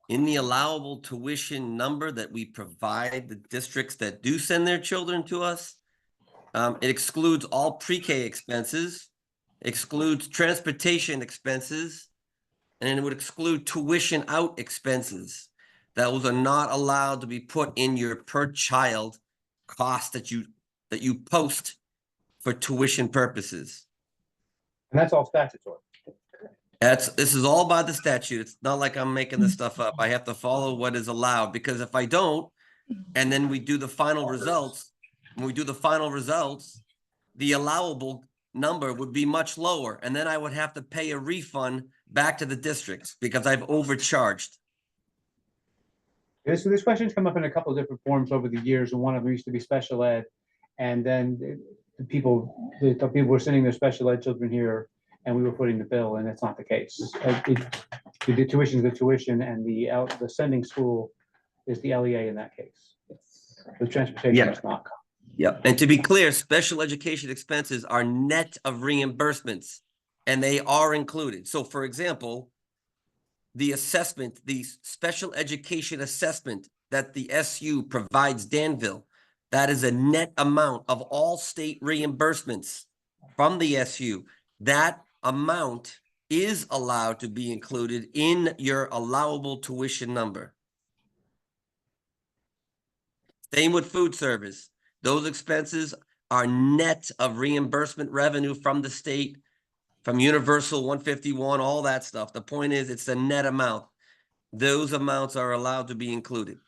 in the allowable tuition number that we provide the districts that do send their children to us, it excludes all pre-K expenses, excludes transportation expenses, and it would exclude tuition out expenses. Those are not allowed to be put in your per child cost that you post for tuition purposes. And that's all statutory. This is all by the statute. It's not like I'm making this stuff up. I have to follow what is allowed, because if I don't, and then we do the final results, the allowable number would be much lower, and then I would have to pay a refund back to the districts because I've overcharged. So this question's come up in a couple of different forms over the years, and one of them used to be special ed. And then the people were sending their special ed children here, and we were footing the bill, and that's not the case. The tuition is the tuition, and the sending school is the LEA in that case. The transportation is not. Yeah, and to be clear, special education expenses are net of reimbursements, and they are included. So for example, the assessment, the special education assessment that the SU provides Danville, that is a net amount of all state reimbursements from the SU. That amount is allowed to be included in your allowable tuition number. Same with food service. Those expenses are net of reimbursement revenue from the state, from Universal 151, all that stuff. The point is, it's the net amount. Those amounts are allowed to be included.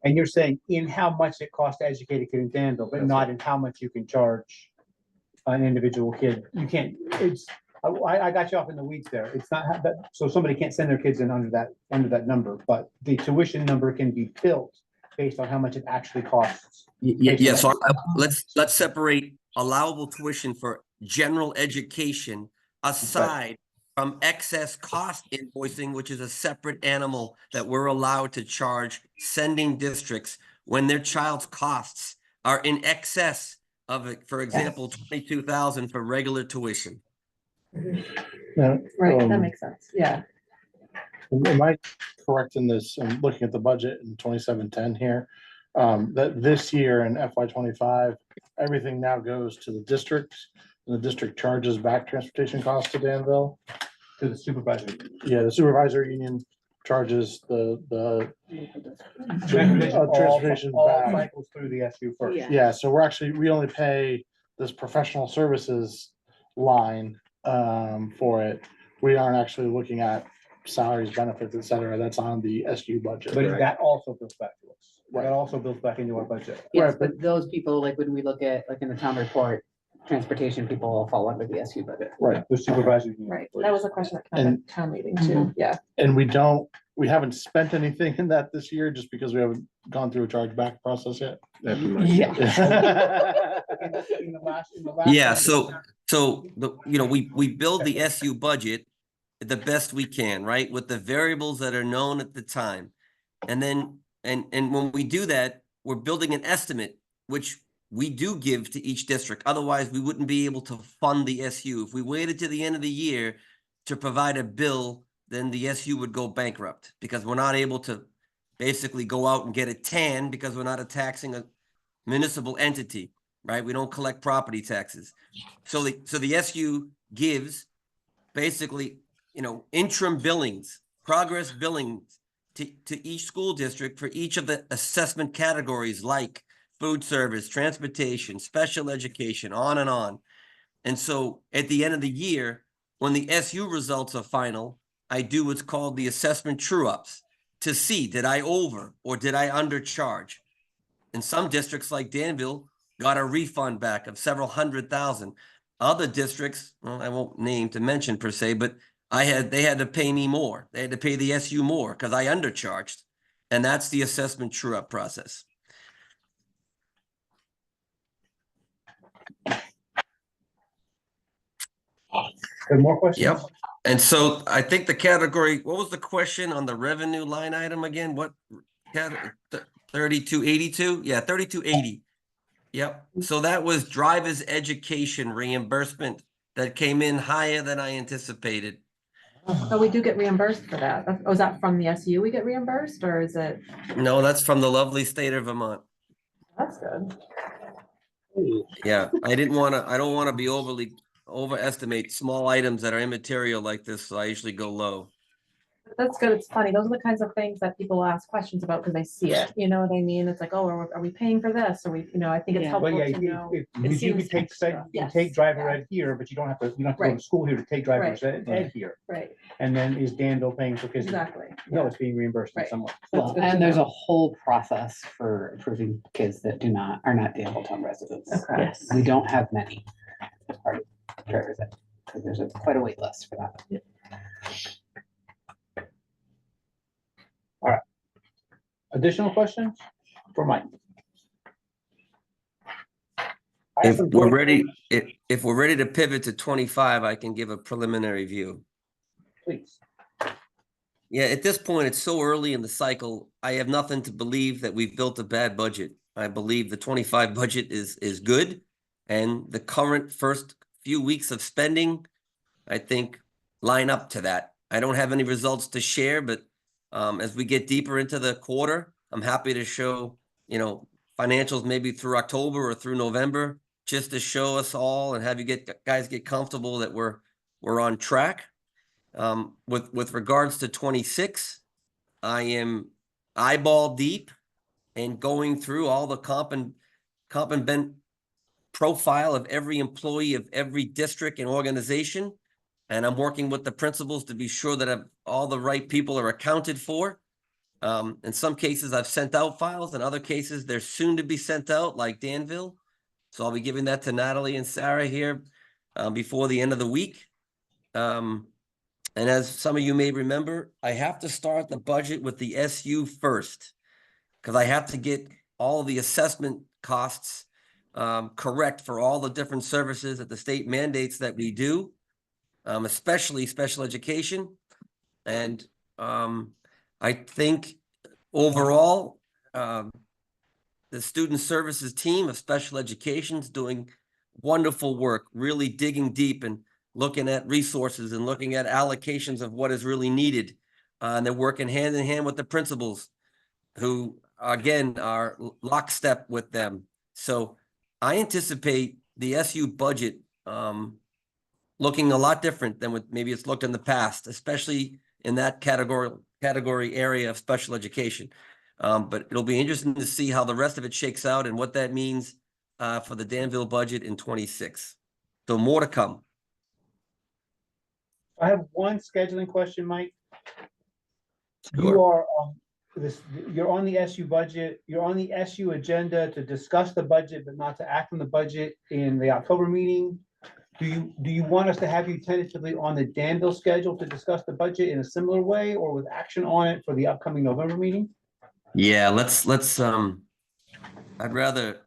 And you're saying in how much it costs to educate a kid in Danville, but not in how much you can charge an individual kid. You can't, I got you off in the weeds there. It's not that, so somebody can't send their kids in under that number, but the tuition number can be built based on how much it actually costs. Yeah, so let's separate allowable tuition for general education aside from excess cost invoicing, which is a separate animal that we're allowed to charge sending districts when their child's costs are in excess of it. For example, 22,000 for regular tuition. Now, Right, that makes sense. Yeah. am I correct in this? I'm looking at the budget in 2710 here. That this year in FY25, everything now goes to the district, and the district charges back transportation costs to Danville. To the supervisor. Yeah, the supervisor union charges the Transportation transportation back. cycles through the SU first. Yeah. Yeah, so we only pay this professional services line for it. We aren't actually looking at salaries, benefits, et cetera. That's on the SU budget. But that also goes back to us. That also builds back into our budget. Yes, Right, but those people, like when we look at, like in the town report, transportation people all fall under the SU budget. Right, the supervisors. Right, that was a question that came up at town meeting too, yeah. And we haven't spent anything in that this year just because we haven't gone through a chargeback process yet. That'd be my- Yeah, so we build the SU budget the best we can, right? With the variables that are known at the time. And then, and when we do that, we're building an estimate, which we do give to each district. Otherwise, we wouldn't be able to fund the SU. If we waited to the end of the year to provide a bill, then the SU would go bankrupt because we're not able to basically go out and get a TAN because we're not a taxing a municipal entity, right? We don't collect property taxes. So the SU gives basically, interim billings, progress billings to each school district for each of the assessment categories like food service, transportation, special education, on and on. And so at the end of the year, when the SU results are final, I do what's called the assessment true-ups to see, did I over or did I undercharge? And some districts like Danville got a refund back of several $100,000. Other districts, well, I won't name to mention per se, but they had to pay me more. They had to pay the SU more because I undercharged. And that's the assessment true-up process. Good, more questions? Yep. And so I think the category, what was the question on the revenue line item again? What 3282? Yeah, 3280. Yep. So that was driver's education reimbursement that came in higher than I anticipated. So we do get reimbursed for that. Was that from the SU we get reimbursed or is it? No, that's from the lovely state of Vermont. That's good. Yeah, I don't want to be overestimate small items that are immaterial like this, so I usually go low. That's good. It's funny. Those are the kinds of things that people ask questions about because they see it. You know what I mean? It's like, oh, are we paying for this? Or I think it's Yeah. helpful Well, yeah, to know. because you could take, Yes. take driver ed here, but you don't have to go to Right. school here to take driver's Right. ed here. Right, And then is Danville paying for kids? exactly. No, it's being reimbursed in Right. some way. Well, good to and there's know. a whole process for approving kids that are not Danville town residents. Okay. Yes, we don't have many as part of driver's ed, because there's quite a wait list for that. Additional questions for Mike? If we're ready to pivot to 25, I can give a preliminary view. Please. Yeah, at this point, it's so early in the cycle. I have nothing to believe that we've built a bad budget. I believe the 25 budget is good. And the current first few weeks of spending, I think, line up to that. I don't have any results to share, but as we get deeper into the quarter, I'm happy to show, financials maybe through October or through November, just to show us all and have you guys get comfortable that we're on track. With regards to 26, I am eyeball deep and going through all the comp and ben profile of every employee of every district and organization. And I'm working with the principals to be sure that all the right people are accounted for. In some cases, I've sent out files. In other cases, they're soon to be sent out, like Danville. So I'll be giving that to Natalie and Sarah here before the end of the week. And as some of you may remember, I have to start the budget with the SU first, because I have to get all the assessment costs correct for all the different services that the state mandates that we do, especially special education. And I think overall, the student services team of special education is doing wonderful work, really digging deep and looking at resources and looking at allocations of what is really needed. And they're working hand in hand with the principals who, again, are lockstep with them. So I anticipate the SU budget looking a lot different than what maybe it's looked in the past, especially in that category area of special education. But it'll be interesting to see how the rest of it shakes out and what that means for the Danville budget in 26. So more to come. I have one scheduling question, Mike. Sure. You are you're on the SU budget, you're on the SU agenda to discuss the budget, but not to act on the budget in the October meeting. Do you want us to have you tentatively on the Danville schedule to discuss the budget in a similar way or with action on it for the upcoming November meeting? Yeah, let's I'd rather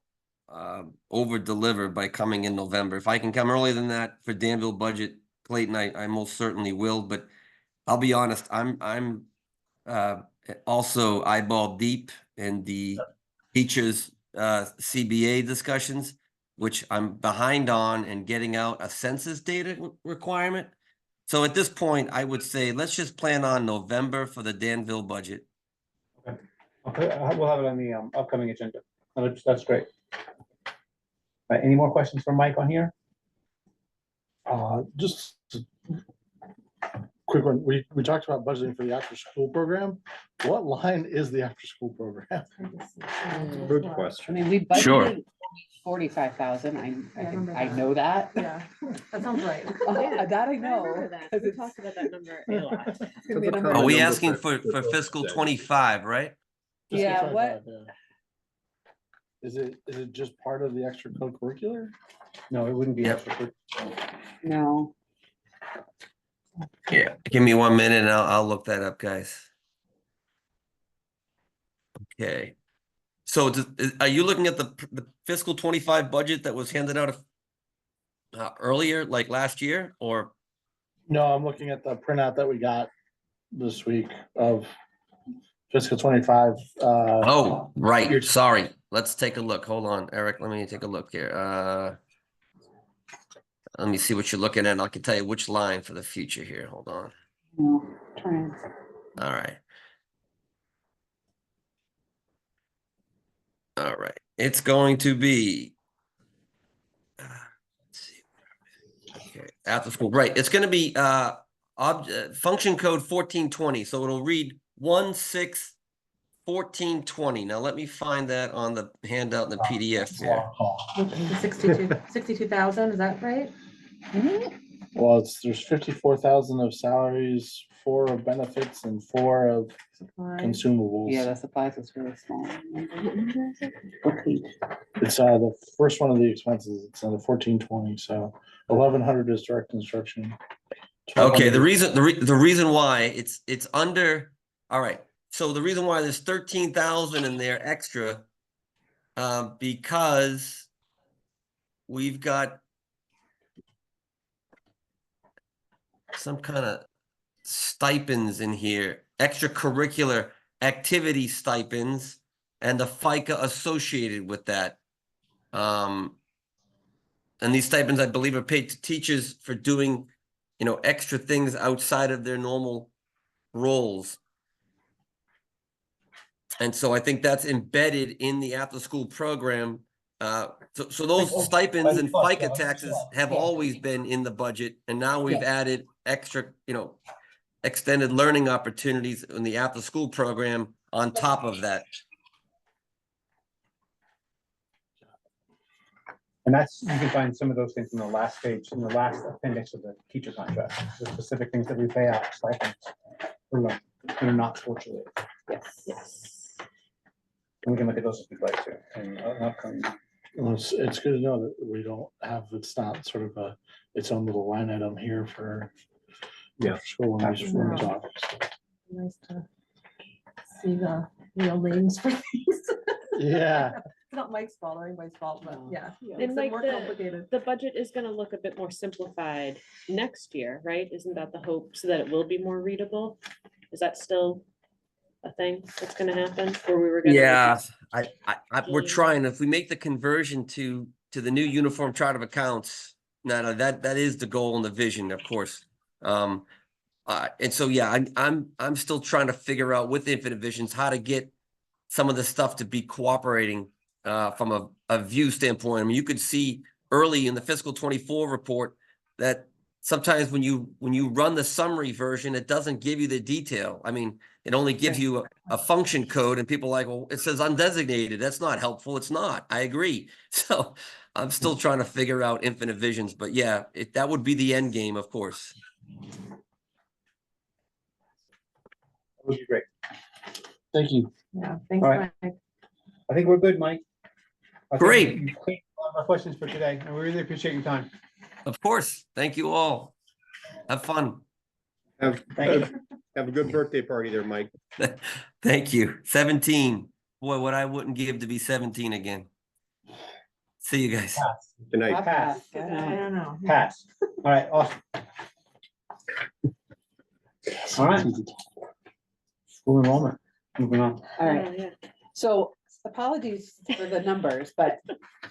over deliver by coming in November. If I can come earlier than that for Danville budget, Clayton, I most certainly will, but I'll be honest, I'm also eyeball deep in the teachers CBA discussions, which I'm behind on and getting out a census data requirement. So at this point, I would say let's just plan on November for the Danville budget. Okay, we'll have it on the upcoming agenda. That's great. Any more questions for Mike on here? Just a quick one. We talked about budgeting for the after-school program. What line is the after-school program? Good I question. mean, we Sure. budgeted 45,000. I I remember I that. know that. Yeah, that sounds right. That I I know. remember that. 'cause We it's- talked about that number a lot. it's gonna be a number Are of- we number asking for for both fiscal sections. 25, right? Fiscal Yeah, 25, yeah. Is it just part of the extra co-curricular? No, it wouldn't be. Yep. extra. No, Yeah, give me 1 minute and I'll look that up, guys. Okay. So are you looking at the fiscal 25 budget that was handed out earlier, like last year, or? No, I'm looking at the printout that we got this week of fiscal 25. Oh, right, You're- sorry. Let's take a look. Hold on, Eric, let me take a look here. Let me see what you're looking at, and I can tell you which line for the future here. Hold on. no, trying. All right. All right, it's going to be. Let's see. Okay, after school, right, it's gonna be function code 1420, so it'll read 161420. Now let me find that on the handout in the PDF here. The 62,000, is that right? Well, there's 54,000 of salaries, 4 of benefits, and 4 of Supplies. consumables. Yeah, the supplies was really small. What page? It's the first one of the expenses. It's on the 1420. So 1,100 is direct instruction. Okay, the 1,200 reason reason why it's under, all right, so the reason why there's 13,000 in there extra, because we've got some kind of stipends in here, extracurricular activity stipends, and the FICA associated with that. And these stipends, I believe, are paid to teachers for doing, extra things outside of their normal roles. And so I think that's embedded in the after-school program. So those stipends and FICA taxes have always been in the budget, and now we've added extra, extended learning opportunities in the after-school program on top of that. And you can find some of those things in the last page, in the last appendix of the teacher contract, the specific things that we pay out, stipends. They're not sports related. Yes. And we can look at those if we'd like to. And upcoming. Well, it's good to know that we don't have, it's not sort of its own little line item here for school when we talk. Nice to see the real names for things. Yeah. It's not Mike's fault or anybody's fault, but yeah. And It's like more complicated. the budget is gonna look a bit more simplified next year, right? Isn't that the hope, so that it will be more readable? Is that still a thing that's gonna happen, where we were gonna? Yeah, we're trying, if we make the conversion to the new uniform chart of accounts, no, that is the goal and the vision, of course. And so, yeah, I'm still trying to figure out with Infinite Visions how to get some of the stuff to be cooperating from a view standpoint. I mean, you could see early in the fiscal 24 report that sometimes when you run the summary version, it doesn't give you the detail. I mean, it only gives you a function code, and people are like, well, it says undesignated. That's not helpful. It's not. I agree. So I'm still trying to figure out Infinite Visions, but yeah, that would be the end game, of course. That would be great. Thank you. Yeah, thanks, All right. Mike. I think we're good, Mike. I think Great. you cleaned all of our questions for today, and we really appreciate your time. Of course. Thank you all. Have fun. Have, Thank you. have a good birthday party there, Mike. Thank you. 17. Boy, what I wouldn't give to be 17 again. See you guys. Pass. Good night. Pass. I I know. don't know. Pass. All right, awesome. All right. School enrollment, moving on. All right, Oh, yeah. so apologies for the numbers, but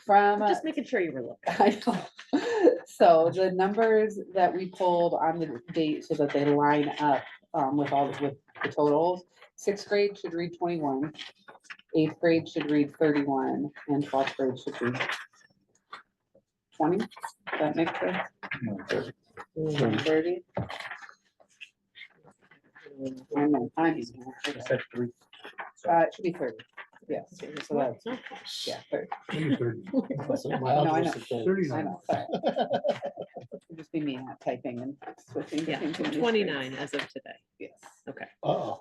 from. Just making sure you were looking. I know. So the numbers that we pulled on the date so that they line up with the totals. Sixth grade should read 21, eighth grade should read 31, and 12th grade should read 20. Does that make sense? 30. I know, I'm just gonna- okay. Set three. It should be 30. Yes, so that's, yeah, 30. My I know, odds were 6. I know, sorry. It'd just be me not typing and switching. Yeah, between two screens. 29 as of today. Yes. Uh-oh. Oh,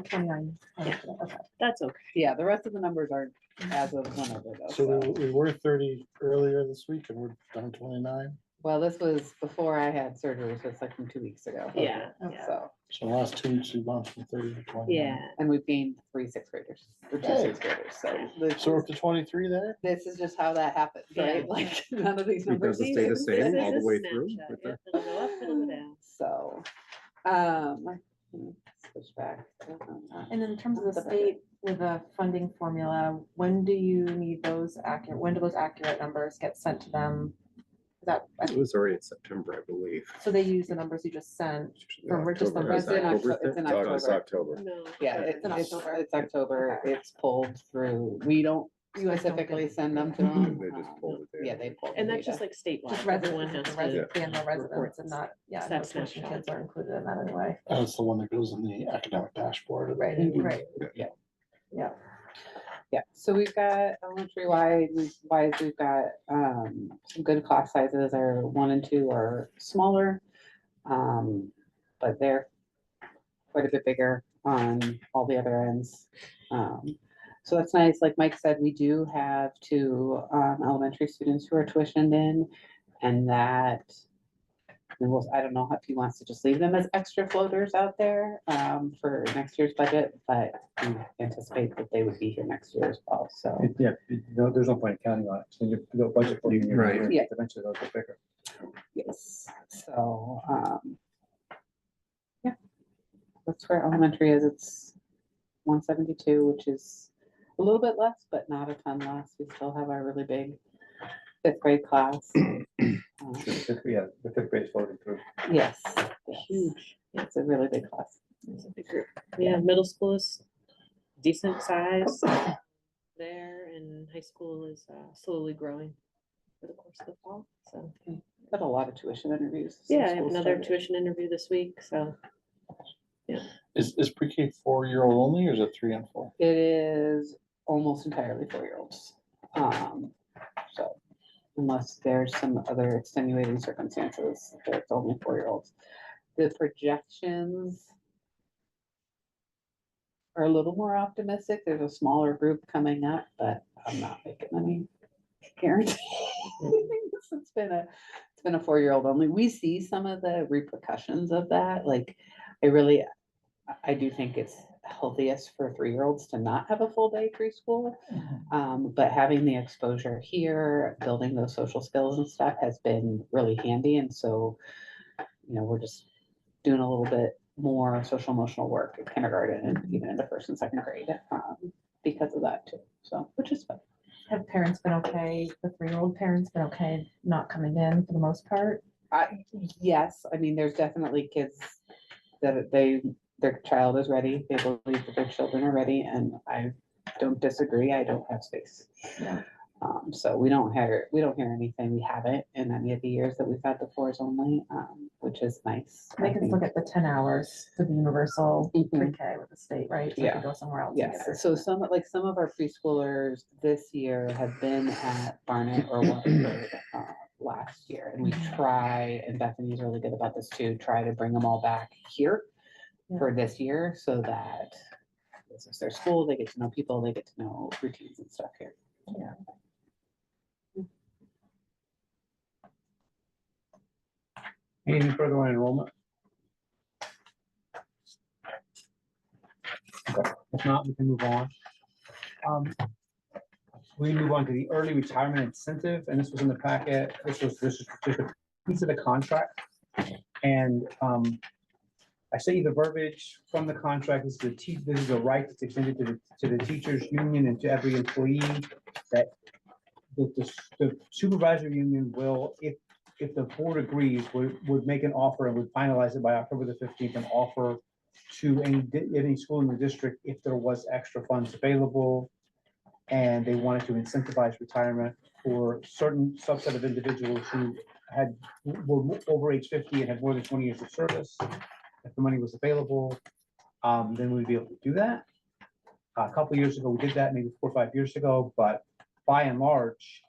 29. Yeah. Okay. That's okay. Yeah, the rest of the numbers are as of whenever though. So so. we were 30 earlier this week and we're down 29. Well, this was before I had surgery, so it's like from 2 weeks ago. Yeah, yeah. So, So the last 2 weeks we've gone from 30 to 29. Yeah. and we've gained 3 sixth graders, or 2 Hey. sixth graders, so. So we're up to 23 there? This is just how that happens, right? Yeah. Like, none of these It numbers. doesn't stay the stay same This all is the a way through. snapshot. with Yep, the- It'll go up, it'll go down. So, switch back. And in terms of the The budget. state with the funding formula, when do you need those accurate, when do those accurate numbers get sent to them? Is that, It was already in September, I believe. so they use the numbers you just sent for just the October. It's in resident? October, it's in No, no, it's October. October. No. Yeah, It's in October. it's October, it's pulled through, we don't You guys don't specifically get- send them to them. They just pulled it. Yeah, they pulled. And the that's just data. like statewide. Just Everyone residents, has the to. residents, and the report residents and not, yeah, no That's tuition snapshot. kids are included in that anyway. That's the one that goes in the academic dashboard. Right, Mhm. right. Yeah. Yeah. Yeah, so we've got elementary wise, we've got some good class sizes. Our 1 and 2 are smaller. But they're quite a bit bigger on all the other ends. So that's nice. Like Mike said, we do have 2 elementary students who are tuitioned in, and that, and I don't know if he wants to just leave them as extra floaters out there for next year's budget, but we anticipate that they would be here next year as well, so. Yeah, no, there's no point in counting on it. So you do a budget for you. Right. Yeah. Eventually they'll get bigger. Yes, so, yeah. That's where elementary is. It's 172, which is a little bit less, but not a ton less. We still have our really big 5th grade class. Yeah, the 5th grade is floating through. Yes, Huge. it's a really big class. It's a big group. Yeah, middle school is decent size there, and high school is slowly growing for the course of the fall, so. Got a lot of tuition interviews. since Yeah, I have school another started. tuition interview this week, so. Is pre-K 4-year-old only or is it 3 and 4? It is almost entirely 4-year-olds. So unless there's some other extenuating circumstances, it's only 4-year-olds. The projections are a little more optimistic. There's a smaller group coming up, but I'm not making any guarantee. It's been a 4-year-old only. We see some of the repercussions of that. Like, I do think it's healthiest for 3-year-olds to not have a full day preschool. But having the exposure here, building those social skills and stuff has been really handy. And so, we're just doing a little bit more social emotional work in kindergarten and even into 1st and 2nd grade because of that too. So, which is fun. Have parents been okay, the 3-year-old parents been okay not coming in for the most part? Yes, I mean, there's definitely kids that their child is ready. They believe that their children are ready, and I don't disagree. I don't have space. Yeah. So we don't hear anything. We haven't in any of the years that we've had the 4s only, which is nice. I They can think. look at the 10 hours for the universal Mhm. pre-K with the state, right? So they Yeah. can go somewhere else. and get Yes, their- so some of our preschoolers this year have been at Barnet or Wellington last year. And we try, and Bethany's really good about this too, try to bring them all back here for this year so that this is their school, they get to know people, they get to know routines and stuff here. Yeah. Anything further on enrollment? Okay, if not, we can move on. We move on to the early retirement incentive, and this was in the packet. This is just a piece of the contract. And I sent you the verbiage from the contract. This is a right that's extended to the teachers union and to every employee that the supervisory union will, if the board agrees, would make an offer and would finalize it by October the 15th, and offer to any school in the district if there was extra funds available and they wanted to incentivize retirement for certain subset of individuals who were over age 50 and had more than 20 years of service. If the money was available, then we'd be able to do that. A couple of years ago, we did that, maybe 4 or 5 years ago, but by and large,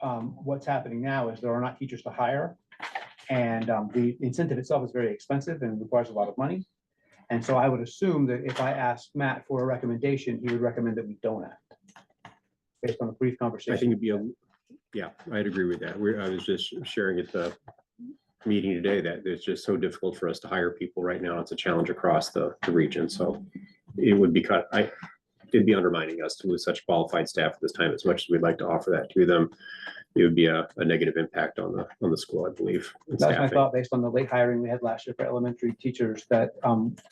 what's happening now is there are not teachers to hire. And the incentive itself is very expensive and requires a lot of money. And so I would assume that if I asked Matt for a recommendation, he would recommend that we don't act. Based on a brief conversation. I think it'd be yeah, I'd agree with that. I was just sharing at the meeting today that it's just so difficult for us to hire people right now. It's a challenge across the region. So it would be it'd be undermining us to lose such qualified staff at this time. As much as we'd like to offer that to them, it would be a negative impact on the school, I believe. That's my thought based on the late hiring we had last year for elementary teachers, that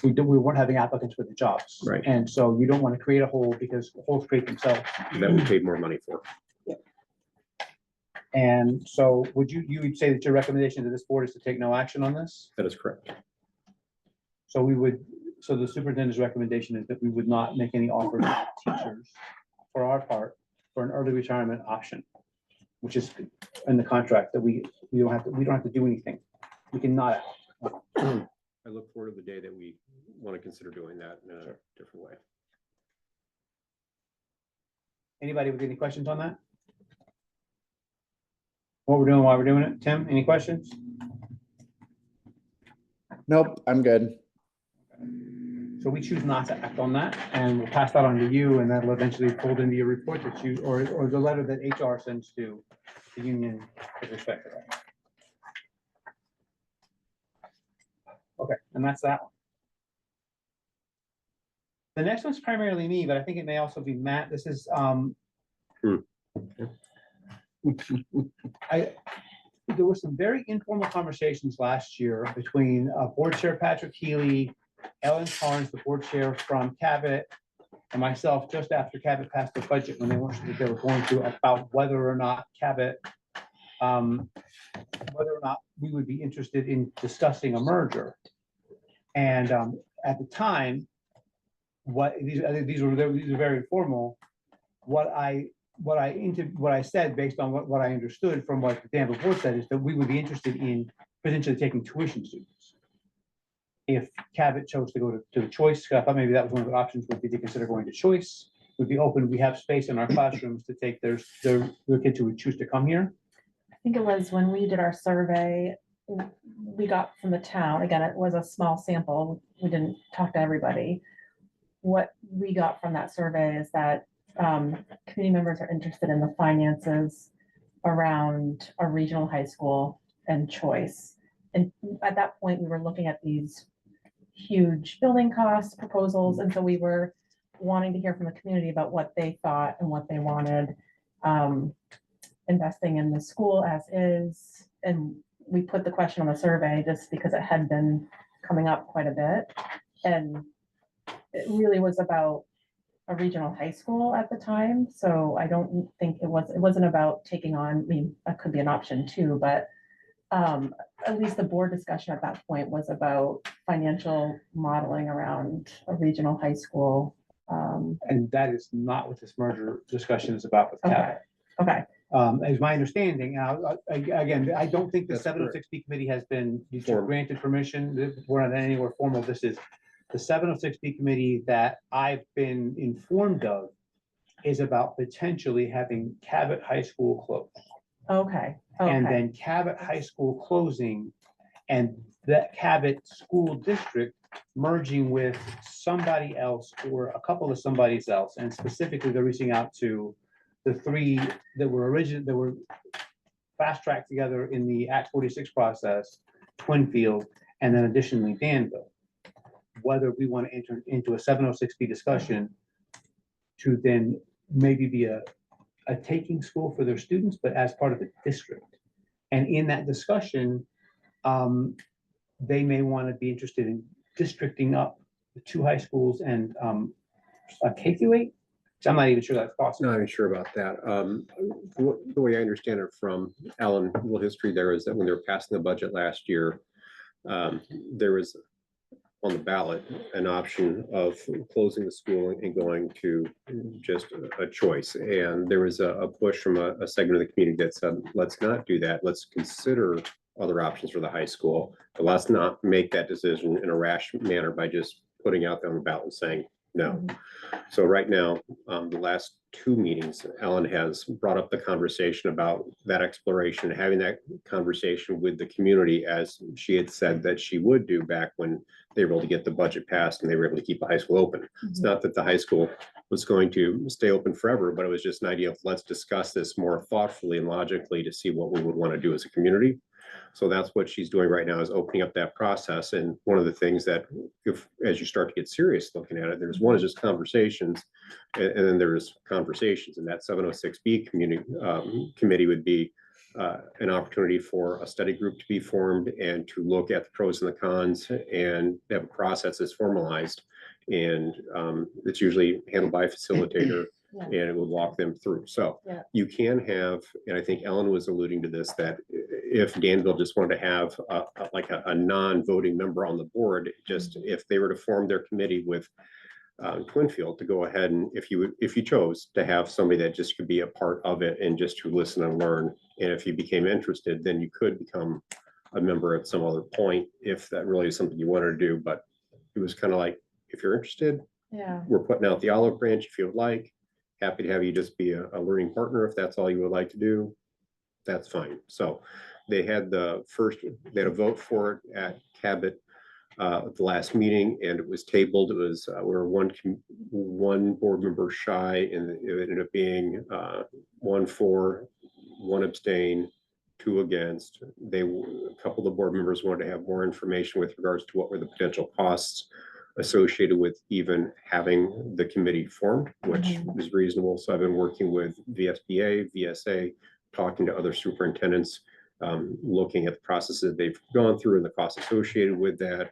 we weren't having applicants for the jobs. Right. And so you don't want to create a hole, because holes create themselves. That we paid more money for. And so you would say that your recommendation to this board is to take no action on this? That is correct. So the superintendent's recommendation is that we would not make any offers to teachers for our part for an early retirement option, which is in the contract, that we don't have to do anything. We can not act. I look forward to the day that we want to consider doing that in a different way. Anybody with any questions on that? What we're doing, why we're doing it? Tim, any questions? Nope, I'm good. So we choose not to act on that, and we'll pass that on to you, and that'll eventually fold into your report that you, or the letter that HR sends to the union with respect to that. Okay, and that's that one. The next one's primarily me, but I think it may also be Matt. This is, there were some very informal conversations last year between board chair Patrick Healy, Ellen Carnes, the board chair from Cabot, and myself, just after Cabot passed the budget, when they weren't sure that they were going to, about whether or not Cabot, whether or not we would be interested in discussing a merger. And at the time, these are very informal. What I said, based on what I understood from what the Danville board said, is that we would be interested in potentially taking tuition students. If Cabot chose to go to the choice, I thought maybe that was one of the options, would be to consider going to choice. Would be open. We have space in our classrooms to take their kids who would choose to come here. I think it was when we did our survey, we got from the town, again, it was a small sample. We didn't talk to everybody. What we got from that survey is that community members are interested in the finances around a regional high school and choice. And at that point, we were looking at these huge building cost proposals. And so we were wanting to hear from the community about what they thought and what they wanted, investing in the school as is. And we put the question on the survey just because it had been coming up quite a bit. And it really was about a regional high school at the time. So I don't think it wasn't about taking on, I mean, that could be an option too, but at least the board discussion at that point was about financial modeling around a regional high school. And that is not what this merger discussion is about with Cabot. Okay. Is my understanding. Again, I don't think the That's 706B committee has been Formed. granted permission. We're not anywhere formal. This is the 706B committee that I've been informed of is about potentially having Cabot High School closed. Okay. And Okay. then Cabot High School closing, and that Cabot School District merging with somebody else or a couple of somebody's else. And specifically, they're reaching out to the three that were fast tracked together in the Act 46 process, Twinfield, and then additionally Danville. Whether we want to enter into a 706B discussion to then maybe be a taking school for their students, but as part of the district. And in that discussion, they may want to be interested in districting up the two high schools and a K through 8. So I'm not even sure that's possible. Not even sure about that. The way I understand it from Alan, a little history there is that when they were passing the budget last year, there was on the ballot an option of closing the school and going to just a choice. And there was a push from a segment of the community that said, let's not do that. Let's consider other options for the high school, but let's not make that decision in a rash manner by just putting out there on the ballot and saying no. So right now, the last 2 meetings, Ellen has brought up the conversation about that exploration, having that conversation with the community, as she had said that she would do back when they were able to get the budget passed and they were able to keep the high school open. It's not that the high school was going to stay open forever, but it was just an idea of let's discuss this more thoughtfully and logically to see what we would want to do as a community. So that's what she's doing right now, is opening up that process. And one of the things that, if as you start to get serious looking at it, there's one is just conversations, and then there's conversations. And that 706B committee would be an opportunity for a study group to be formed and to look at the pros and the cons and have a process that's formalized. And it's usually handled by a facilitator. And it would walk them through. So you can have, and I think Ellen was alluding to this, that if Danville just wanted to have a non-voting member on the board, just if they were to form their committee with Twinfield, to go ahead and if you chose to have somebody that just could be a part of it and just to listen and learn, and if you became interested, then you could become a member at some other point if that really is something you wanted to do. But it was kind of like, if you're interested, we're putting out the olive branch if you would like. Happy to have you just be a learning partner. If that's all you would like to do, that's fine. So they had a vote for it at Cabot the last meeting, and it was tabled. It was, we were one board member shy, and it ended up being 1 for, 1 abstain, 2 against. A couple of the board members wanted to have more information with regards to what were the potential costs associated with even having the committee formed, which is reasonable. So I've been working with VSBA, VSA, talking to other superintendents, looking at the processes they've gone through and the costs associated with that,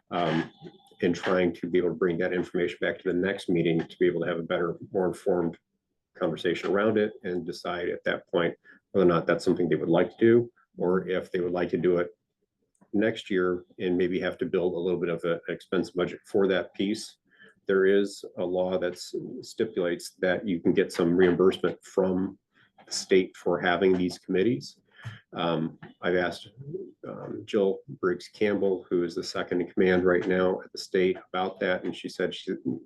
and trying to be able to bring that information back to the next meeting to be able to have a better, more informed conversation around it and decide at that point whether or not that's something they would like to do, or if they would like to do it next year and maybe have to build a little bit of an expense budget for that piece. There is a law that stipulates that you can get some reimbursement from the state for having these committees. I've asked Jill Briggs Campbell, who is the second in command right now at the state, about that, and she said,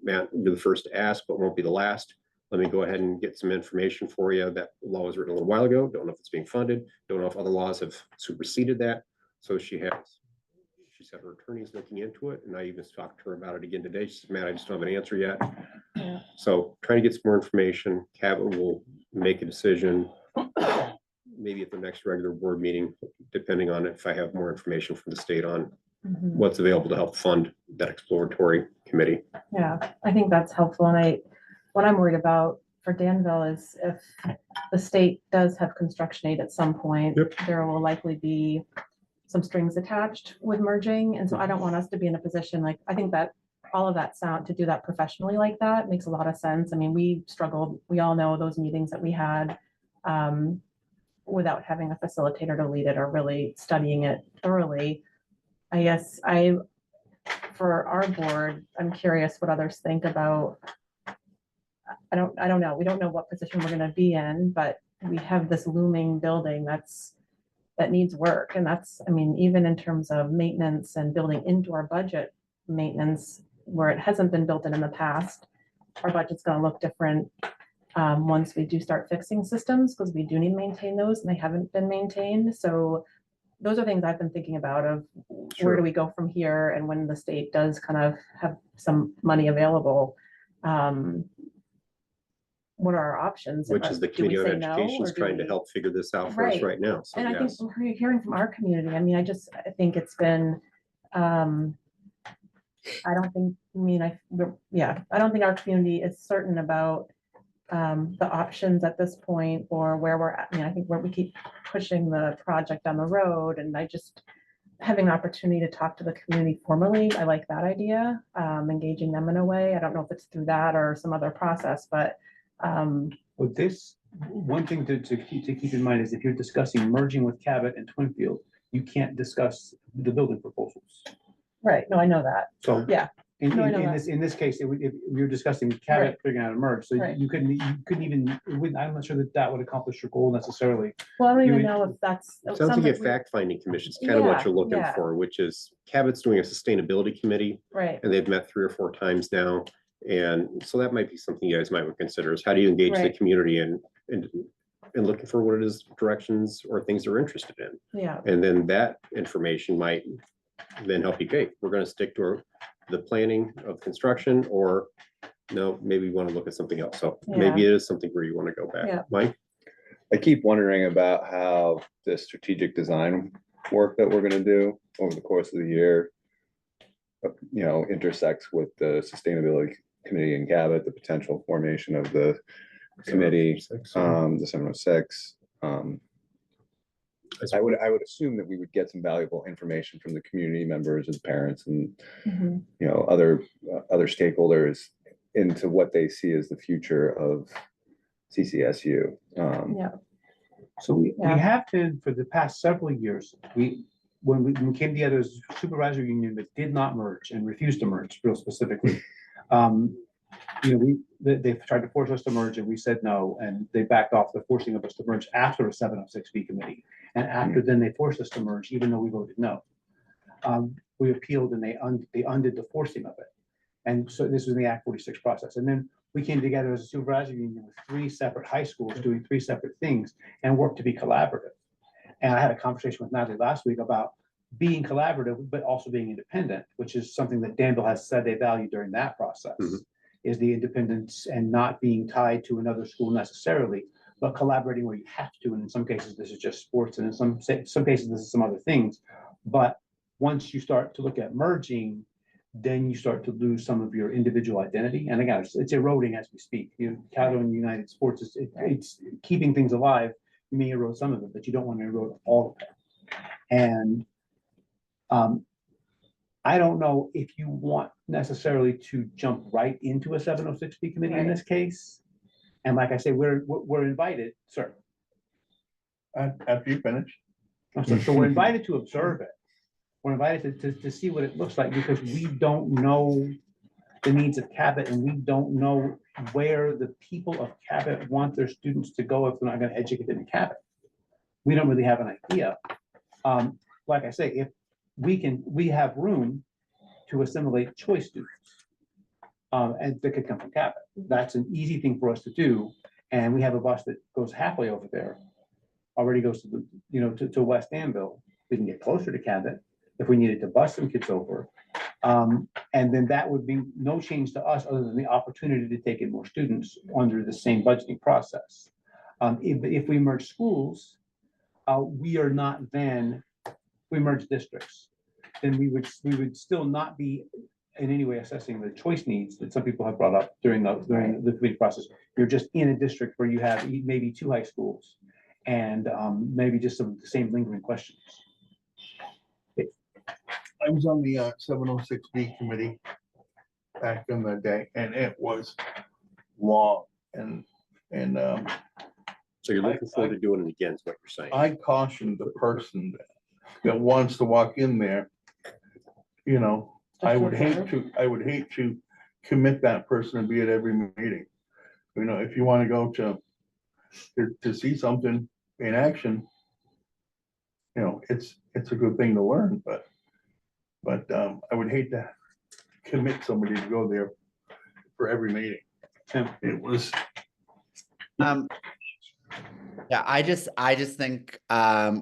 Matt, you're the first to ask, but won't be the last. Let me go ahead and get some information for you. That law was written a little while ago. Don't know if it's being funded. Don't know if other laws have superseded that. So she said her attorney's looking into it, and I even talked to her about it again today. She said, Matt, I just don't have an answer yet. So trying to get some more information. Cabot will make a decision maybe at the next regular board meeting, depending on if I have more information from the state on what's available to help fund that exploratory committee. Yeah, I think that's helpful. And what I'm worried about for Danville is if the state does have construction aid at some point, there will likely be some strings attached with merging. And so I don't want us to be in a position like, I think that all of that to do that professionally like that makes a lot of sense. I mean, we struggled, we all know those meetings that we had without having a facilitator to lead it or really studying it thoroughly. I guess for our board, I'm curious what others think about, I don't know. We don't know what position we're going to be in, but we have this looming building that needs work. And that's, I mean, even in terms of maintenance and building into our budget maintenance, where it hasn't been built in the past, our budget's going to look different once we do start fixing systems, because we do need to maintain those and they haven't been maintained. So those are things I've been thinking about of where Sure. do we go from here, and when the state does kind of have some money available, what are our options? Which is the Do we Committee on say no, Education is or do trying to we- help figure this out for us Right. right now. So And I think yes. we're hearing from our community. I mean, I think it's been, I don't think, I mean, I don't think our community is certain about the options at this point or where we're at. I mean, I think where we keep pushing the project down the road, and I just having an opportunity to talk to the community formally, I like that idea, engaging them in a way. I don't know if it's through that or some other process, but Well, this, one thing to keep in mind is if you're discussing merging with Cabot and Twinfield, you can't discuss the building proposals. right, no, I know that. So. Yeah. In, No, I know in this case, if you're discussing Cabot Right. figuring out a merge, so Right. you couldn't even, it wouldn't, I'm not sure that would accomplish your goal necessarily. Well, I don't You even would- know if that's. Sounds like something a we- fact-finding commission is kind of what Yeah, you're looking yeah. for, which is Cabot's doing a sustainability committee, Right, and they've met 3 or 4 times now. And so that might be something you guys might want to consider, is how do you engage the Right. community and looking for what it is directions or things they're interested in. yeah, And then that information might then help you, okay, we're gonna stick to the planning of construction, or no, maybe we want to look at something else. So maybe it is something where you want to go back. Yeah. Mike? I keep wondering about how the strategic design work that we're gonna do over the course of the year, intersects with the sustainability committee in Cabot, the potential formation of the committee, the 706. I would assume that we would get some valuable information from the community members and parents and, mhm, other stakeholders into what they see as the future of CCSU. yeah, So we Yeah. have been, for the past several years, when we came together as a supervisory union that did not merge and refused to merge, real specifically. They've tried to force us to merge and we said no, and they backed off the forcing of us to merge after a 706B committee. And after then they forced us to merge, even though we voted no. We appealed and they undid the forcing of it. And so this was in the Act 46 process. And then we came together as a supervisory union with 3 separate high schools doing 3 separate things and worked to be collaborative. And I had a conversation with Natalie last week about being collaborative, but also being independent, which is something that Danville has said they value during that process, is the independence and not being tied to another school necessarily, but collaborating where you have to. And in some cases, this is just sports, and in some cases, this is some other things. But once you start to look at merging, then you start to lose some of your individual identity. And again, it's eroding as we speak. Cato and United Sports, it's keeping things alive. You may erode some of it, but you don't want to erode all of it. And I don't know if you want necessarily to jump right into a 706B committee in Right. this case. And like I say, we're invited, sir. After you finish. So we're invited to observe it. We're invited to see what it looks like, because we don't know the needs of Cabot, and we don't know where the people of Cabot want their students to go if they're not going to educate them in Cabot. We don't really have an idea. Like I say, if we have room to assimilate choice students. And that could come from Cabot. That's an easy thing for us to do. And we have a bus that goes halfway over there, already goes to to West Danville. We can get closer to Cabot if we needed to bus some kids over. And then that would be no change to us other than the opportunity to take in more students under the same budgeting process. If we merge schools, we merge districts, then we would still not be in any way assessing the choice needs that some people have brought up during the committee process. You're just in a district where you have maybe 2 high schools and maybe just some of the same lingering questions. I was on the 706B committee back in the day, and it was long, and So you're looking forward to doing it again, is what you're saying. I cautioned the person that wants to walk in there, I would hate to commit that person to be at every meeting. If you want to go to see something in action, it's a good thing to learn, but I would hate to commit somebody to go there for every meeting. It was, Yeah, I just think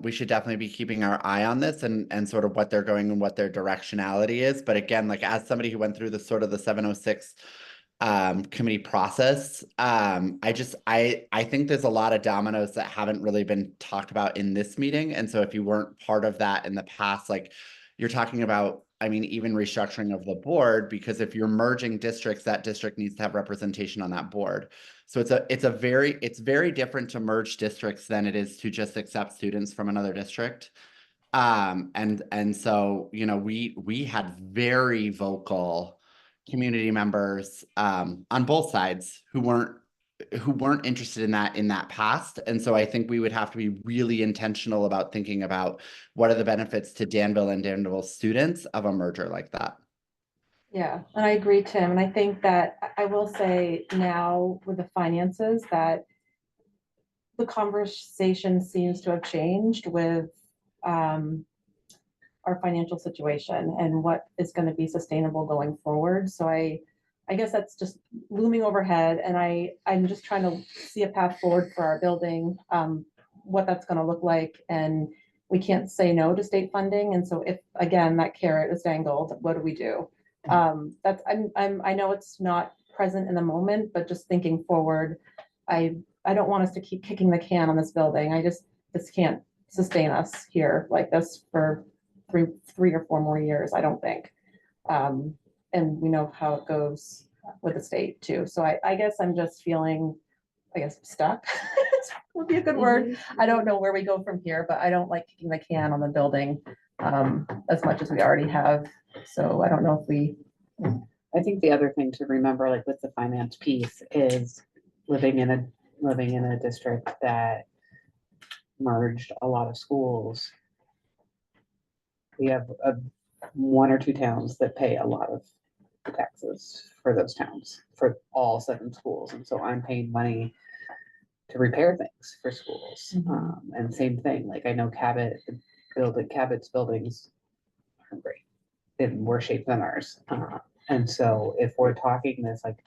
we should definitely be keeping our eye on this and sort of what they're going and what their directionality is. But again, like as somebody who went through the sort of the 706 committee process, I think there's a lot of dominoes that haven't really been talked about in this meeting. And so if you weren't part of that in the past, like you're talking about, I mean, even restructuring of the board, because if you're merging districts, that district needs to have representation on that board. So it's very different to merge districts than it is to just accept students from another district. And so, you know, we had very vocal community members on both sides who weren't interested in that past. And so I think we would have to be really intentional about thinking about what are the benefits to Danville and Danville students of a merger like that. Yeah, and I agree, Tim. And I think that I will say now with the finances that the conversation seems to have changed with our financial situation and what is going to be sustainable going forward. So I guess that's just looming overhead, and I'm just trying to see a path forward for our building, what that's going to look like, and we can't say no to state funding. And so if again that carrot is dangled, what do we do? That's I know it's not present in the moment, but just thinking forward, I don't want us to keep kicking the can on this building. This can't sustain us here like this for three or four more years, I don't think. And we know how it goes with the state too. So I guess I'm just feeling, stuck would be a good word. I don't know where we go from here, but I don't like kicking the can on the building as much as we already have. So I don't know if we. I think the other thing to remember, like with the finance piece, is living in a district that merged a lot of schools. We have one or two towns that pay a lot of taxes for those towns, for all 7 schools. And so I'm paying money to repair things for schools. And same thing, like I know Cabot's buildings are great, in worse shape than ours. And so if we're talking this, like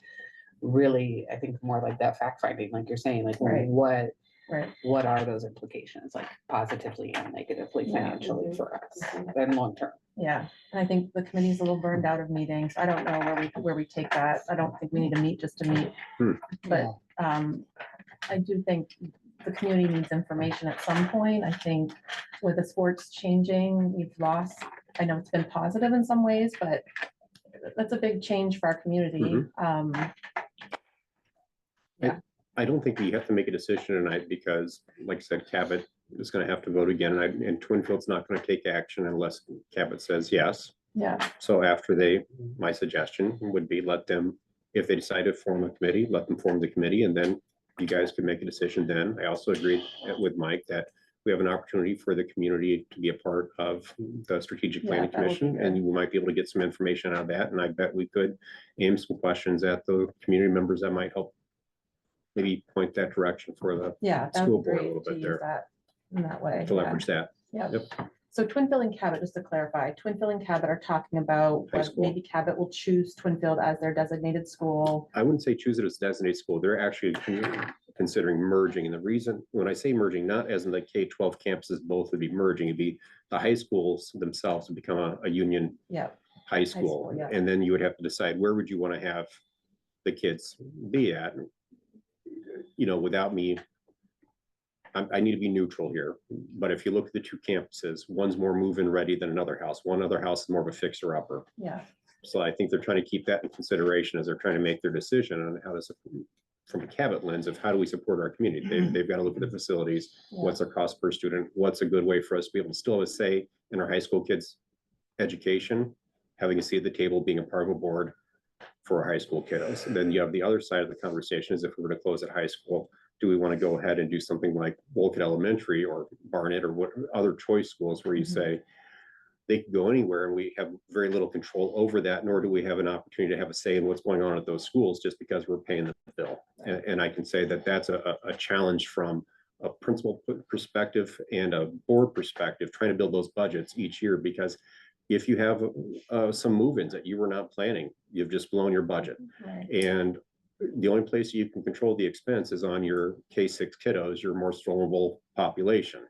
really, I think more like that fact finding, like you're saying, like what are those implications, like positively and negatively financially for us and long term? Yeah, and I think the committee's a little burned out of meetings. I don't know where we take that. I don't think we need to meet just to meet. But I do think the community needs information at some point. I think with the sports changing, we've lost, I know it's been positive in some ways, but that's a big change for our community. I don't think we have to make a decision tonight because, like I said, Cabot is going to have to vote again, and Twinfield's not going to take action unless Cabot says yes. Yeah. So after my suggestion would be let them, if they decide to form a committee, let them form the committee, and then you guys can make a decision then. I also agree with Mike that we have an opportunity for the community to be a part of the Strategic Planning Commission, and we might be able to get some information out of that. And I bet we could aim some questions at the community members that might help maybe point that direction for the school board a little bit there. In that way. To leverage that. Yeah. Yep. So Twinfield and Cabot, just to clarify, Twinfield and Cabot are talking about maybe Cabot will choose Twinfield as their designated school. I wouldn't say choose it as designated school. They're actually considering merging. And the reason, when I say merging, not as in the K-12 campuses, both would be merging. It'd be the high schools themselves would become a union high school. And then you would have to decide where would you want to have the kids be at, you know, without me. I need to be neutral here, but if you look at the 2 campuses, one's more move-in ready than another house. One other house is more of a fixer-upper. Yeah. So I think they're trying to keep that in consideration as they're trying to make their decision on how to, from a Cabot lens of how do we support our community. They've got to look at the facilities, what's our cost per student, what's a good way for us to be able to still have a say in our high school kids' education, having a seat at the table, being a part of a board for our high school kiddos. And then you have the other side of the conversation is if we're going to close at high school, do we want to go ahead and do something like Wolcott Elementary or Barnett or what other choice schools where you say they can go anywhere and we have very little control over that, nor do we have an opportunity to have a say in what's going on at those schools just because we're paying the bill. And I can say that that's a challenge from a principal perspective and a board perspective, trying to build those budgets each year, because if you have some move-ins that you were not planning, you've just blown your budget. And the only place you can control the expense is on your K-6 kiddos, your more vulnerable population.